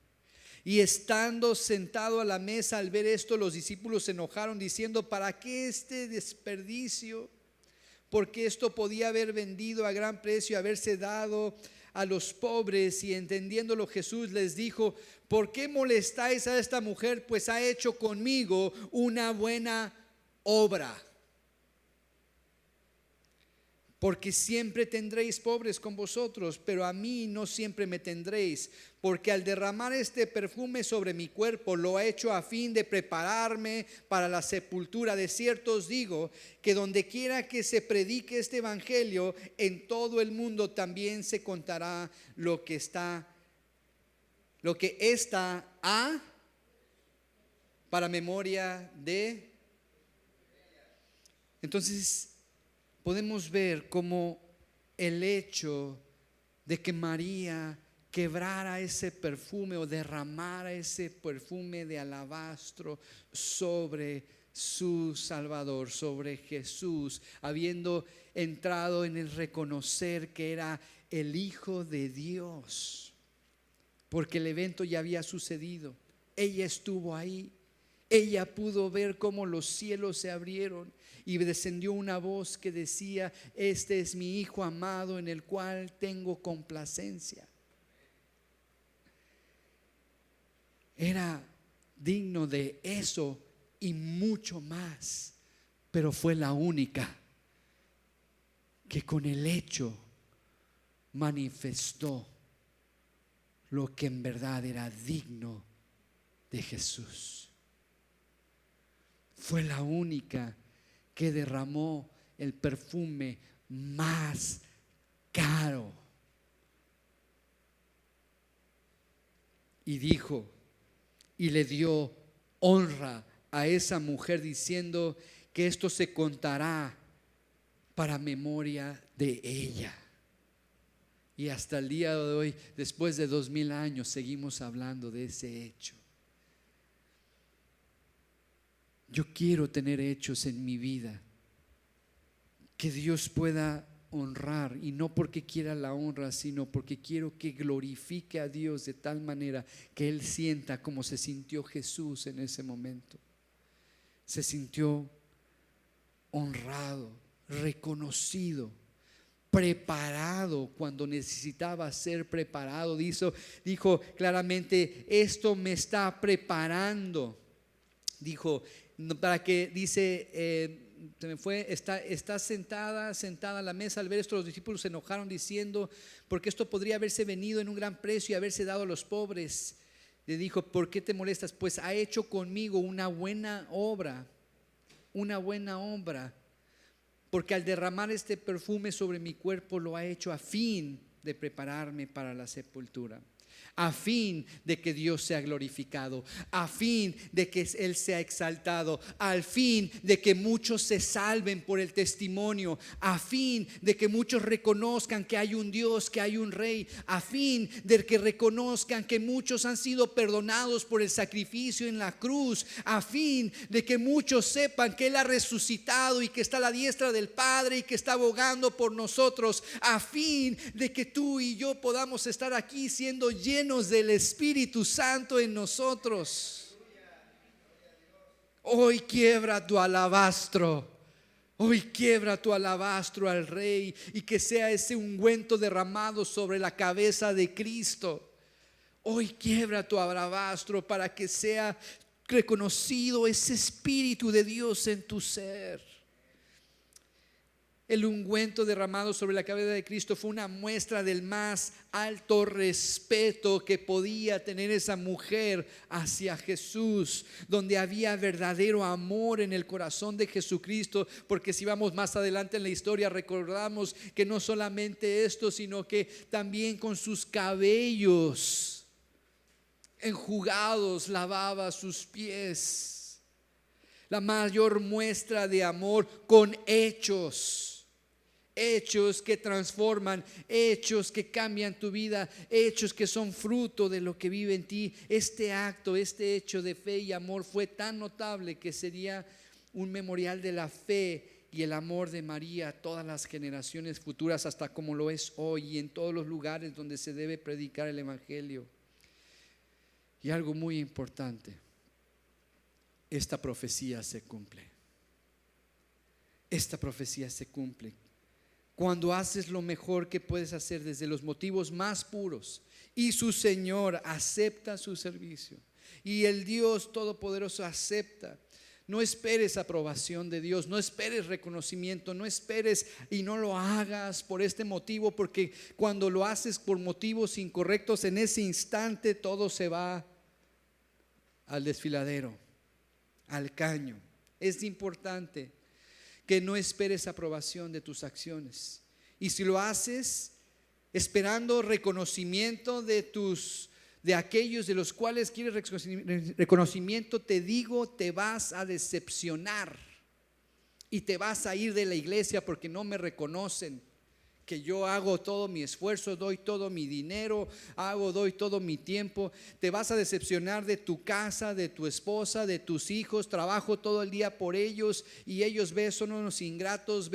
Y estando sentado a la mesa, al ver esto, los discípulos se enojaron diciendo: ¿para qué este desperdicio? Porque esto podía haber vendido a gran precio y haberse dado a los pobres. Y entendiéndolo, Jesús les dijo: ¿por qué molestáis a esta mujer? Pues ha hecho conmigo una buena obra. Porque siempre tendréis pobres con vosotros, pero a mí no siempre me tendréis. Porque al derramar este perfume sobre mi cuerpo, lo ha hecho a fin de prepararme para la sepultura. De cierto os digo que donde quiera que se predique este evangelio, en todo el mundo también se contará lo que está para memoria de. Entonces podemos ver cómo el hecho de que María quebrara ese perfume o derramara ese perfume de alabastro sobre su Salvador, sobre Jesús, habiendo entrado en el reconocer que era el Hijo de Dios, porque el evento ya había sucedido. Ella estuvo ahí. Ella pudo ver cómo los cielos se abrieron y descendió una voz que decía: este es mi Hijo amado en el cual tengo complacencia. Era digno de eso y mucho más, pero fue la única que con el hecho manifestó lo que en verdad era digno de Jesús. Fue la única que derramó el perfume más caro. Y dijo, y le dio honra a esa mujer, diciendo que esto se contará para memoria de ella. Y hasta el día de hoy, después de 2000 años, seguimos hablando de ese hecho. Yo quiero tener hechos en mi vida que Dios pueda honrar, y no porque quiera la honra, sino porque quiero que glorifique a Dios de tal manera que Él sienta como se sintió Jesús en ese momento. Se sintió honrado, reconocido, preparado cuando necesitaba ser preparado. Dijo claramente: esto me está preparando. Dijo, para que está sentada a la mesa. Al ver esto, los discípulos se enojaron diciendo: porque esto podría haberse venido en un gran precio y haberse dado a los pobres. Le dijo: ¿por qué te molestas? Pues ha hecho conmigo una buena obra. Porque al derramar este perfume sobre mi cuerpo, lo ha hecho a fin de prepararme para la sepultura. a fin de que Dios sea glorificado, a fin de que Él sea exaltado, al fin de que muchos se salven por el testimonio, a fin de que muchos reconozcan que hay un Dios, que hay un Rey, a fin de que reconozcan que muchos han sido perdonados por el sacrificio en la cruz, a fin de que muchos sepan que Él ha resucitado y que está a la diestra del Padre y que está abogando por nosotros, a fin de que tú y yo podamos estar aquí siendo llenos del Espíritu Santo en nosotros. Hoy quiebra tu alabastro. Hoy quiebra tu alabastro al Rey y que sea ese ungüento derramado sobre la cabeza de Cristo. Hoy quiebra tu alabastro para que sea reconocido ese Espíritu de Dios en tu ser. El ungüento derramado sobre la cabeza de Cristo fue una muestra del más alto respeto que podía tener esa mujer hacia Jesús, donde había verdadero amor en el corazón de Jesucristo, porque si vamos más adelante en la historia recordamos que no solamente esto, sino que también con sus cabellos enjugados lavaba sus pies. La mayor muestra de amor con hechos. Hechos que transforman, hechos que cambian tu vida, hechos que son fruto de lo que vive en ti. Este acto, este hecho de fe y amor fue tan notable que sería un memorial de la fe y el amor de María a todas las generaciones futuras, hasta como lo es hoy y en todos los lugares donde se debe predicar el Evangelio. Y algo muy importante, esta profecía se cumple. Esta profecía se cumple cuando haces lo mejor que puedes hacer desde los motivos más puros y su Señor acepta su servicio y el Dios Todopoderoso acepta. No esperes aprobación de Dios, no esperes reconocimiento, no esperes y no lo hagas por este motivo, porque cuando lo haces por motivos incorrectos, en ese instante todo se va al desfiladero, al caño. Es importante que no esperes aprobación de tus acciones. Y si lo haces esperando reconocimiento de aquellos de los cuales quieres reconocimiento, te digo, te vas a decepcionar y te vas a ir de la iglesia porque no me reconocen que yo hago todo mi esfuerzo, doy todo mi dinero, doy todo mi tiempo. Te vas a decepcionar de tu casa, de tu esposa, de tus hijos. Trabajo todo el día por ellos y ellos son unos ingratos.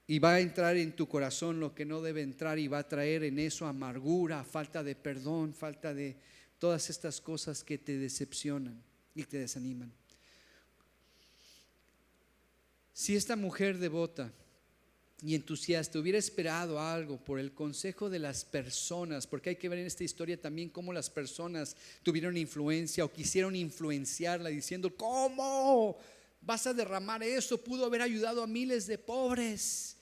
Y va a entrar en tu corazón lo que no debe entrar y va a traer en eso amargura, falta de perdón, falta de todas estas cosas que te decepcionan y te desaniman. Si esta mujer devota y entusiasta hubiera esperado algo por el consejo de las personas, porque hay que ver en esta historia también cómo las personas tuvieron influencia o quisieron influenciarla diciendo: ¿cómo vas a derramar eso? Pudo haber ayudado a miles de pobres.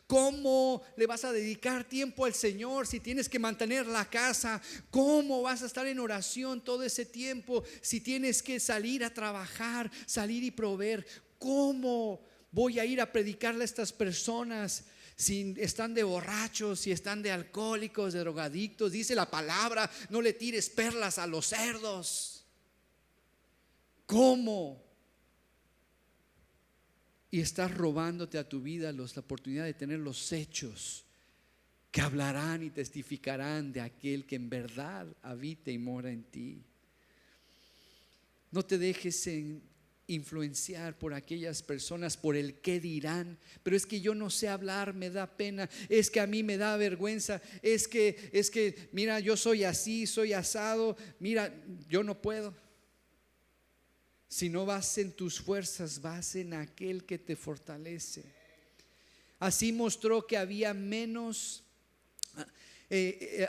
¿Cómo le vas a dedicar tiempo al Señor si tienes que mantener la casa? ¿Cómo vas a estar en oración todo ese tiempo si tienes que salir a trabajar, salir y proveer? ¿Cómo voy a ir a predicarle a estas personas si están de borrachos, si están de alcohólicos, de drogadictos? Dice la palabra: no le tires perlas a los cerdos. ¿Cómo? Y estás robándote a tu vida la oportunidad de tener los hechos que hablarán y testificarán de aquel que en verdad habita y mora en ti. No te dejes influenciar por aquellas personas, por el qué dirán. Pero es que yo no sé hablar, me da pena, es que a mí me da vergüenza, es que mira, yo soy así, soy asado, mira, yo no puedo. Si no vas en tus fuerzas, vas en aquel que te fortalece. Así mostró que había menos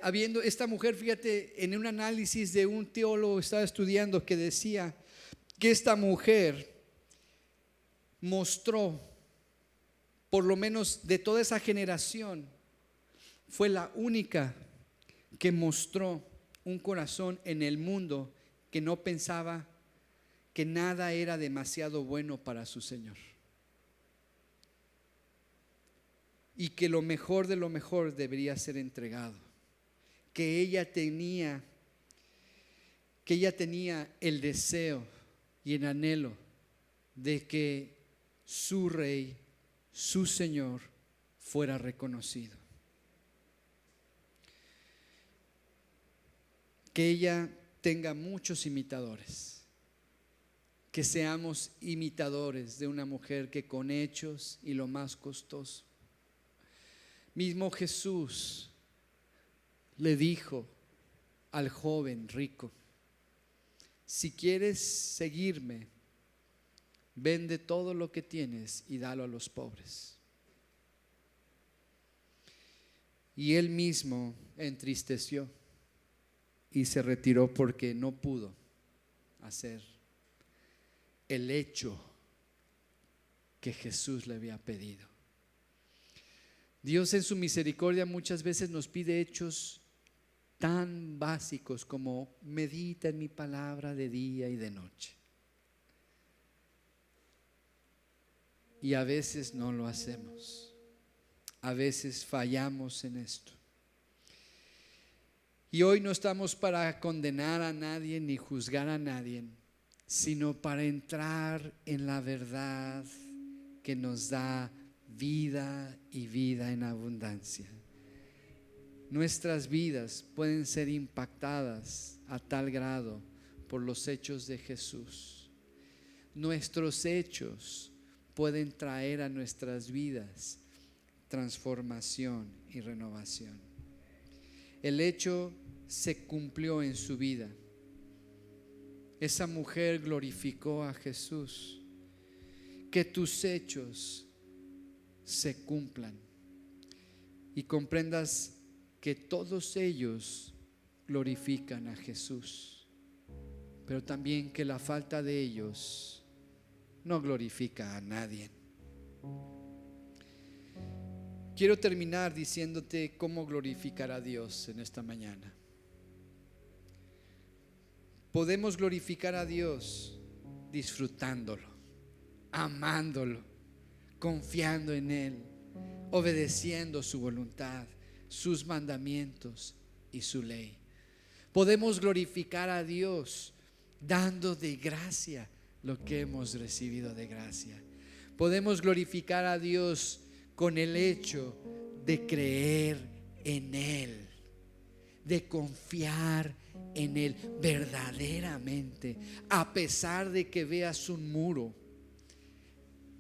habiendo esta mujer, fíjate, en un análisis de un teólogo estaba estudiando, que decía que esta mujer mostró, por lo menos de toda esa generación, fue la única que mostró un corazón en el mundo que no pensaba que nada era demasiado bueno para su Señor y que lo mejor de lo mejor debería ser entregado, que ella tenía el deseo y el anhelo de que su rey, su Señor, fuera reconocido. Que ella tenga muchos imitadores, que seamos imitadores de una mujer que con hechos y lo más costoso. Mismo Jesús le dijo al joven rico: si quieres seguirme, vende todo lo que tienes y dalo a los pobres. Y él mismo entristeció y se retiró porque no pudo hacer el hecho que Jesús le había pedido. Dios en su misericordia muchas veces nos pide hechos tan básicos como: medita en mi palabra de día y de noche. Y a veces no lo hacemos. A veces fallamos en esto. Y hoy no estamos para condenar a nadie ni juzgar a nadie, sino para entrar en la verdad que nos da vida y vida en abundancia. Nuestras vidas pueden ser impactadas a tal grado por los hechos de Jesús. Nuestros hechos pueden traer a nuestras vidas transformación y renovación. El hecho se cumplió en su vida. Esa mujer glorificó a Jesús. Que tus hechos se cumplan y comprendas que todos ellos glorifican a Jesús, pero también que la falta de ellos no glorifica a nadie. Quiero terminar diciéndote cómo glorificar a Dios en esta mañana. Podemos glorificar a Dios disfrutándolo, amándolo, confiando en Él, obedeciendo su voluntad, sus mandamientos y su ley. Podemos glorificar a Dios dando de gracia lo que hemos recibido de gracia. Podemos glorificar a Dios con el hecho de creer en Él, de confiar en Él verdaderamente, a pesar de que veas un muro.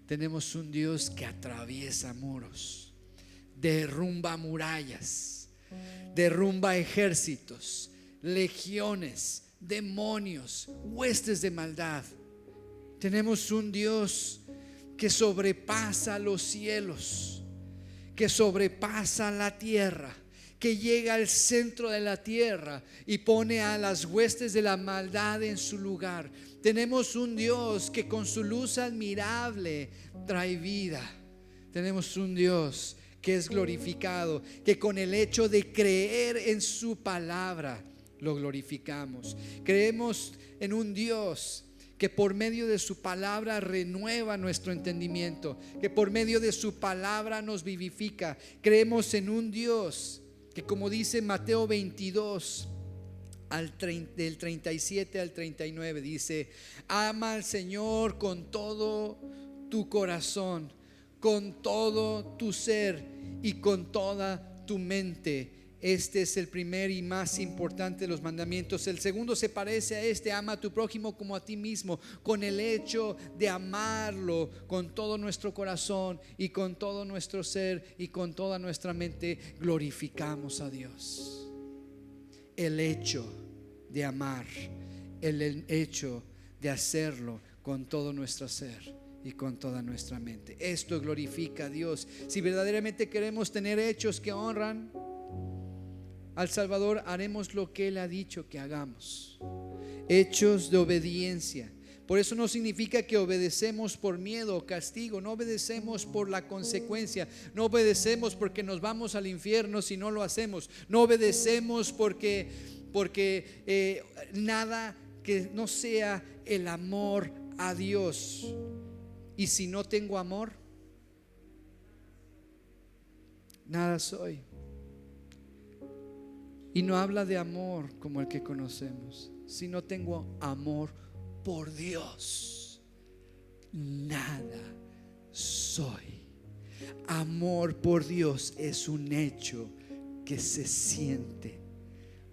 Tenemos un Dios que atraviesa muros, derrumba murallas, derrumba ejércitos, legiones, demonios, huestes de maldad. Tenemos un Dios que sobrepasa los cielos, que sobrepasa la tierra, que llega al centro de la tierra y pone a las huestes de la maldad en su lugar. Tenemos un Dios que con su luz admirable trae vida. Tenemos un Dios que es glorificado, que con el hecho de creer en su palabra lo glorificamos. Creemos en un Dios que por medio de su palabra renueva nuestro entendimiento, que por medio de su palabra nos vivifica. Creemos en un Dios que, como dice Mateo 22 del 37 al 39, dice: ama al Señor con todo tu corazón, con todo tu ser y con toda tu mente. Este es el primer y más importante de los mandamientos. El segundo se parece a este: ama a tu prójimo como a ti mismo. Con el hecho de amarlo con todo nuestro corazón y con todo nuestro ser y con toda nuestra mente, glorificamos a Dios. El hecho de amar, el hecho de hacerlo con todo nuestro ser y con toda nuestra mente, esto glorifica a Dios. Si verdaderamente queremos tener hechos que honran al Salvador, haremos lo que Él ha dicho que hagamos. Hechos de obediencia. Por eso no significa que obedecemos por miedo o castigo. No obedecemos por la consecuencia. No obedecemos porque nos vamos al infierno si no lo hacemos. No obedecemos porque nada que no sea el amor a Dios. Y si no tengo amor, nada soy. Y no habla de amor como el que conocemos, sino tengo amor por Dios. Nada soy. Amor por Dios es un hecho que se siente,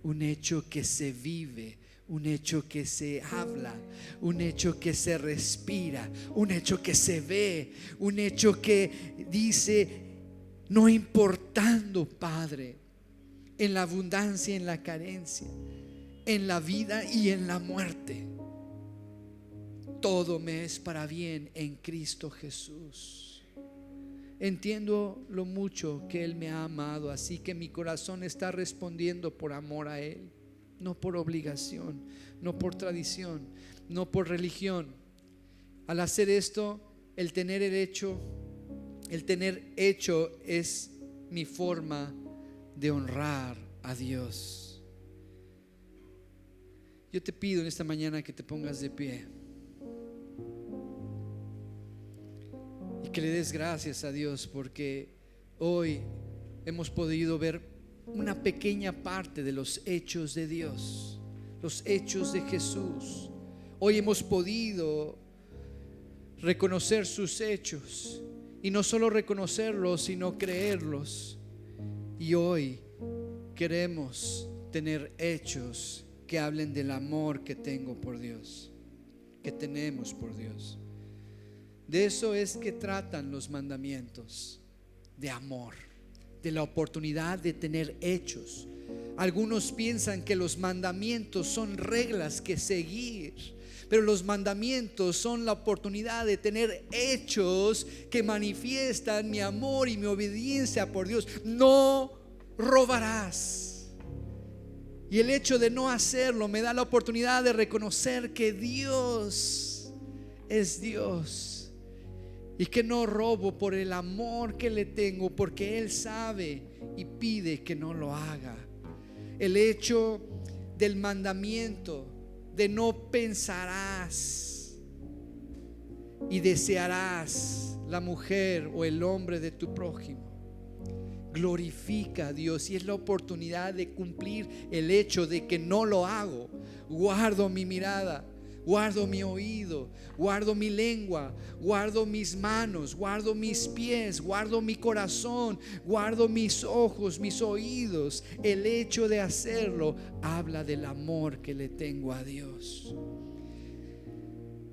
un hecho que se vive, un hecho que se habla, un hecho que se respira, un hecho que se ve, un hecho que dice: no importando, Padre, en la abundancia, en la carencia, en la vida y en la muerte, todo me es para bien en Cristo Jesús. Entiendo lo mucho que Él me ha amado, así que mi corazón está respondiendo por amor a Él, no por obligación, no por tradición, no por religión. Al hacer esto, el tener hecho es mi forma de honrar a Dios. Yo te pido en esta mañana que te pongas de pie y que le des gracias a Dios, porque hoy hemos podido ver una pequeña parte de los hechos de Dios, los hechos de Jesús. Hoy hemos podido reconocer sus hechos, y no solo reconocerlos, sino creerlos. Y hoy queremos tener hechos que hablen del amor que tengo por Dios, que tenemos por Dios. De eso es que tratan los mandamientos, de amor, de la oportunidad de tener hechos. Algunos piensan que los mandamientos son reglas que seguir, pero los mandamientos son la oportunidad de tener hechos que manifiestan mi amor y mi obediencia por Dios. No robarás. Y el hecho de no hacerlo me da la oportunidad de reconocer que Dios es Dios, y que no robo por el amor que le tengo, porque Él sabe y pide que no lo haga. El hecho del mandamiento de no pensarás y desearás la mujer o el hombre de tu prójimo glorifica a Dios, y es la oportunidad de cumplir el hecho de que no lo hago. Guardo mi mirada, guardo mi oído, guardo mi lengua, guardo mis manos, guardo mis pies, guardo mi corazón, guardo mis ojos, mis oídos. El hecho de hacerlo habla del amor que le tengo a Dios.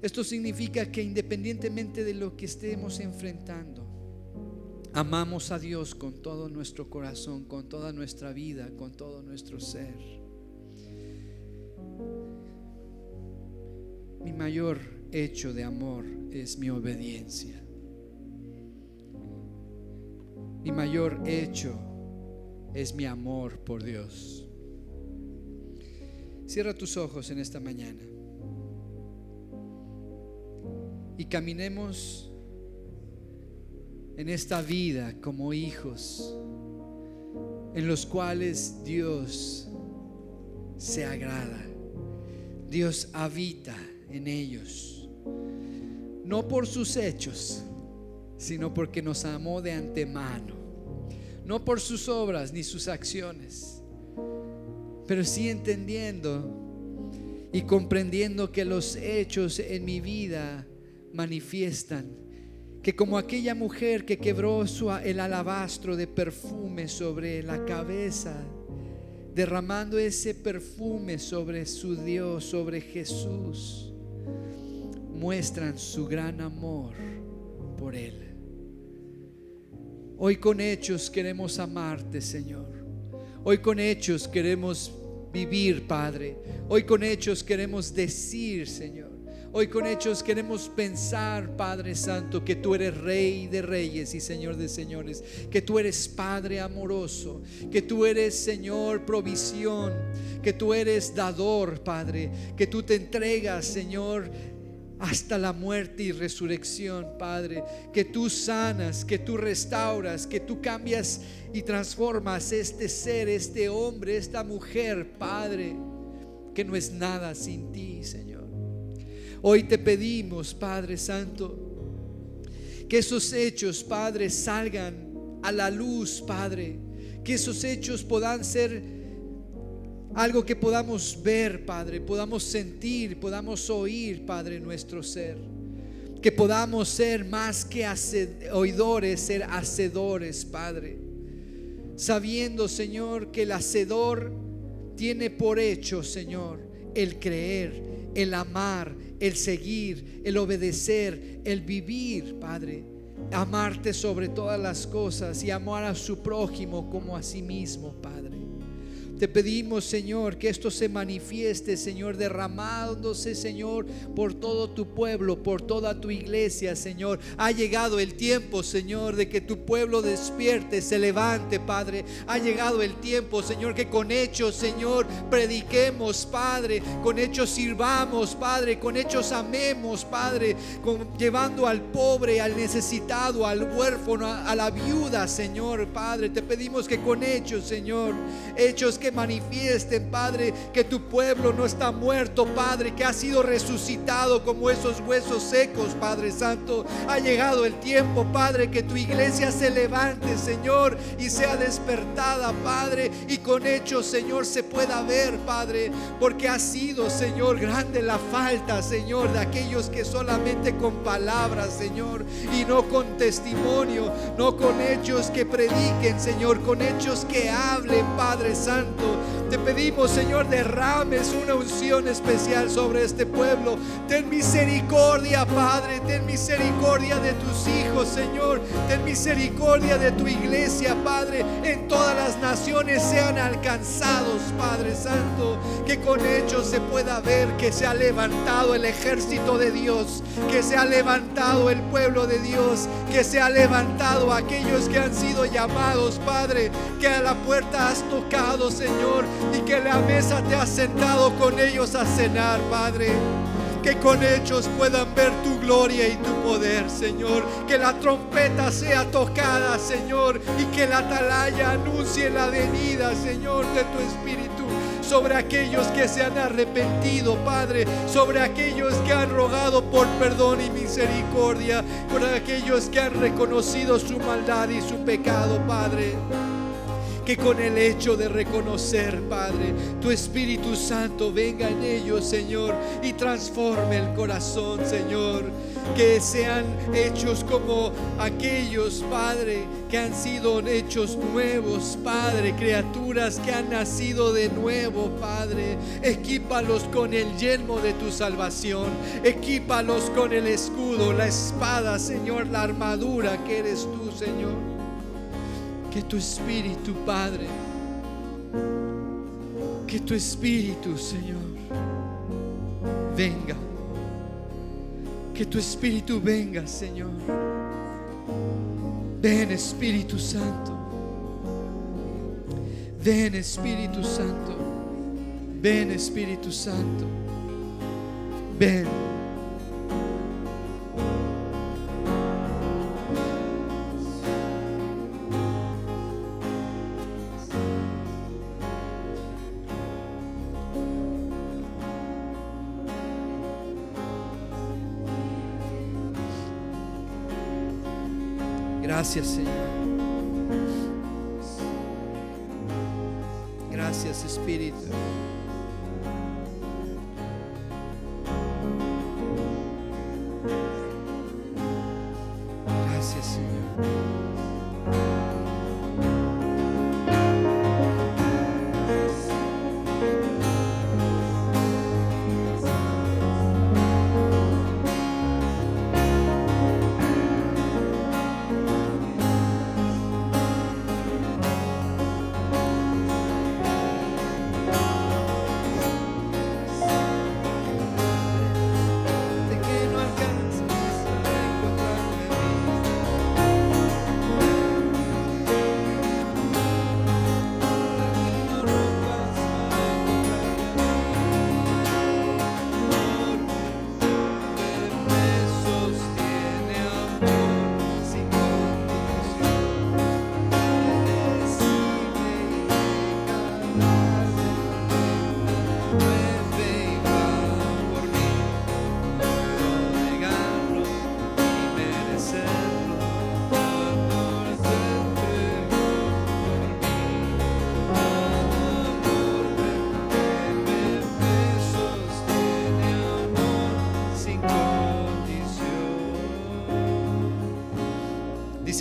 Esto significa que independientemente de lo que estemos enfrentando, amamos a Dios con todo nuestro corazón, con toda nuestra vida, con todo nuestro ser. Mi mayor hecho de amor es mi obediencia. Mi mayor hecho es mi amor por Dios. Cierra tus ojos en esta mañana y caminemos en esta vida como hijos en los cuales Dios se agrada. Dios habita en ellos, no por sus hechos, sino porque nos amó de antemano, no por sus obras ni sus acciones, pero sí entendiendo y comprendiendo que los hechos en mi vida manifiestan que, como aquella mujer que quebró el alabastro de perfume sobre la cabeza, derramando ese perfume sobre su Dios, sobre Jesús, muestran su gran amor por Él. Hoy con hechos queremos amarte, Señor. Hoy con hechos queremos vivir, Padre. Hoy con hechos queremos decir, Señor. Hoy con hechos queremos pensar, Padre Santo, que tú eres Rey de reyes y Señor de señores, que tú eres Padre amoroso, que tú eres, Señor, provisión, que tú eres dador, Padre, que tú te entregas, Señor, hasta la muerte y resurrección, Padre, que tú sanas, que tú restauras, que tú cambias y transformas este ser, este hombre, esta mujer, Padre, que no es nada sin ti, Señor. Hoy te pedimos, Padre Santo, que esos hechos, Padre, salgan a la luz, Padre, que esos hechos puedan ser algo que podamos ver, Padre, podamos sentir, podamos oír, Padre, nuestro ser. Que podamos ser más que oidores, ser hacedores, Padre. Sabiendo, Señor, que el hacedor tiene por hecho, Señor, el creer, el amar, el seguir, el obedecer, el vivir, Padre. Amarte sobre todas las cosas y amar a su prójimo como a sí mismo, Padre. Te pedimos, Señor, que esto se manifieste, Señor, derramándose, Señor, por todo tu pueblo, por toda tu iglesia, Señor. Ha llegado el tiempo, Señor, de que tu pueblo despierte, se levante, Padre. Ha llegado el tiempo, Señor, que con hechos, Señor, prediquemos, Padre. Con hechos sirvamos, Padre. Con hechos amemos, Padre. Llevando al pobre, al necesitado, al huérfano, a la viuda, Señor, Padre. Te pedimos que con hechos, Señor, hechos que manifiesten, Padre, que tu pueblo no está muerto, Padre, que ha sido resucitado como esos huesos secos, Padre Santo. Ha llegado el tiempo, Padre, que tu iglesia se levante, Señor, y sea despertada, Padre, y con hechos, Señor, se pueda ver, Padre, porque ha sido, Señor, grande la falta, Señor, de aquellos que solamente con palabras, Señor, y no con testimonio, no con hechos que prediquen, Señor, con hechos que hablen, Padre Santo. Te pedimos, Señor, derrames una unción especial sobre este pueblo. Ten misericordia, Padre, ten misericordia de tus hijos, Señor. Ten misericordia de tu iglesia, Padre. En todas las naciones sean alcanzados, Padre Santo. Que con hechos se pueda ver que se ha levantado el ejército de Dios, que se ha levantado el pueblo de Dios, que se ha levantado aquellos que han sido llamados, Padre, que a la puerta has tocado, Señor, y que la mesa te has sentado con ellos a cenar, Padre. Que con hechos puedan ver tu gloria y tu poder, Señor. Que la trompeta sea tocada, Señor, y que la atalaya anuncie la venida, Señor, de tu Espíritu sobre aquellos que se han arrepentido, Padre, sobre aquellos que han rogado por perdón y misericordia, por aquellos que han reconocido su maldad y su pecado, Padre. Que con el hecho de reconocer, Padre, tu Espíritu Santo venga en ellos, Señor, y transforme el corazón, Señor. Que sean hechos como aquellos, Padre, que han sido hechos nuevos, Padre, criaturas que han nacido de nuevo, Padre. Equípalos con el yelmo de tu salvación, equípalos con el escudo, la espada, Señor, la armadura que eres tú, Señor. Que tu Espíritu, Padre, que tu Espíritu, Señor, venga. Que tu Espíritu venga, Señor. Ven, Espíritu Santo. Ven, Espíritu Santo. Ven, Espíritu Santo. Ven. Gracias, Señor. Gracias, Espíritu. Gracias, Señor.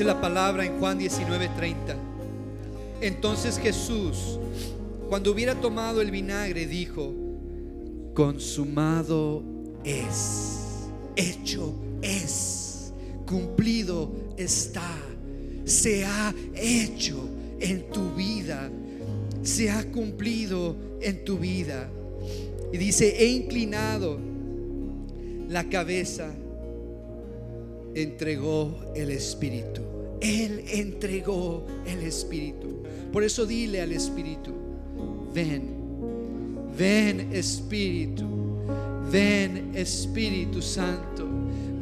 Dice la palabra en Juan 19:30. Entonces Jesús, cuando hubiera tomado el vinagre, dijo: consumado es, hecho es, cumplido está, se ha hecho en tu vida, se ha cumplido en tu vida. Y dice: he inclinado la cabeza, entregó el Espíritu. Él entregó el Espíritu. Por eso dile al Espíritu: ven, ven Espíritu, ven Espíritu Santo,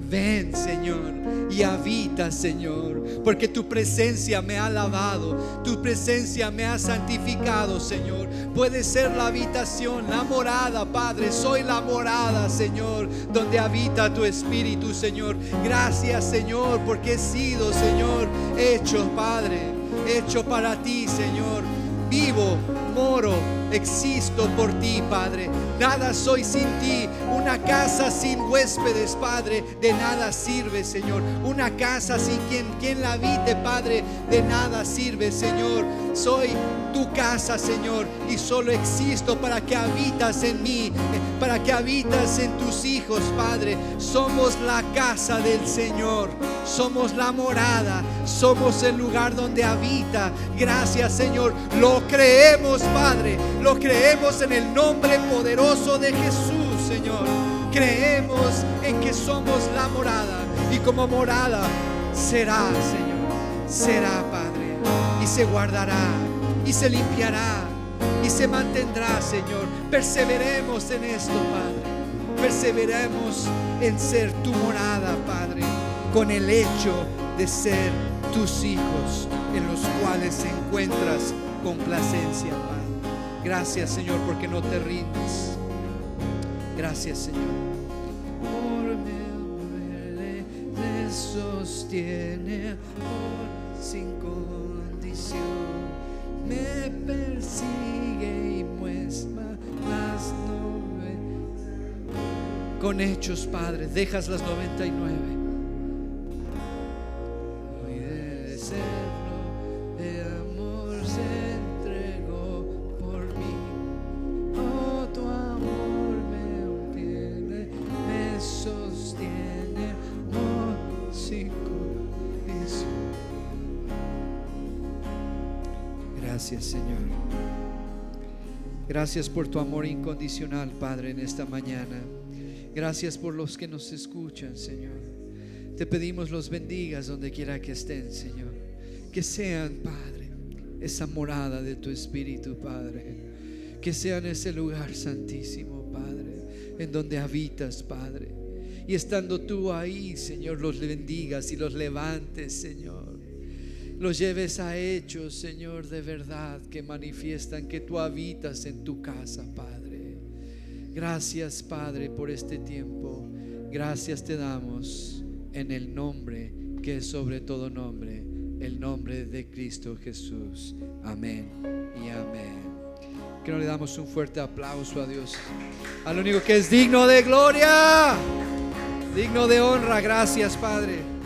ven Señor y habita Señor, porque tu presencia me ha lavado, tu presencia me ha santificado Señor. Puede ser la habitación, la morada, Padre, soy la morada Señor, donde habita tu Espíritu Señor. Gracias Señor, porque he sido Señor hecho, Padre, hecho para ti Señor. Vivo, moro, existo por ti, Padre. Nada soy sin ti. Una casa sin huéspedes, Padre, de nada sirve, Señor. Una casa sin quien la habite, Padre, de nada sirve, Señor. Soy tu casa, Señor, y solo existo para que habitas en mí, para que habitas en tus hijos, Padre. Somos la casa del Señor, somos la morada, somos el lugar donde habita. Gracias, Señor. Lo creemos, Padre, lo creemos en el nombre poderoso de Jesús, Señor. Creemos en que somos la morada, y como morada será, Señor, será, Padre, y se guardará, y se limpiará, y se mantendrá, Señor. Perseveremos en esto, Padre. Perseveremos en ser tu morada, Padre, con el hecho de ser tus hijos, en los cuales encuentras complacencia, Padre. Gracias, Señor, porque no te rindes. Gracias, Señor. Por me sostiene sin condición, me persigue y muestra las 90. Con hechos, Padre, dejas las 99. Hoy de serlo, de amor se entregó por mí. Oh, tu amor me obtiene, me sostiene, oh, sin condición. Gracias, Señor. Gracias por tu amor incondicional, Padre, en esta mañana. Gracias por los que nos escuchan, Señor. Te pedimos los bendigas donde quiera que estén, Señor. Que sean, Padre, esa morada de tu Espíritu, Padre. Que sean ese lugar santísimo, Padre, en donde habitas, Padre. Y estando tú ahí, Señor, los bendigas y los levantes, Señor. Los lleves a hechos, Señor, de verdad, que manifiestan que tú habitas en tu casa, Padre. Gracias, Padre, por este tiempo. Gracias te damos en el nombre que es sobre todo nombre, el nombre de Cristo Jesús. Amén y amén. Que no le damos un fuerte aplauso a Dios, al único que es digno de gloria, digno de honra. Gracias, Padre.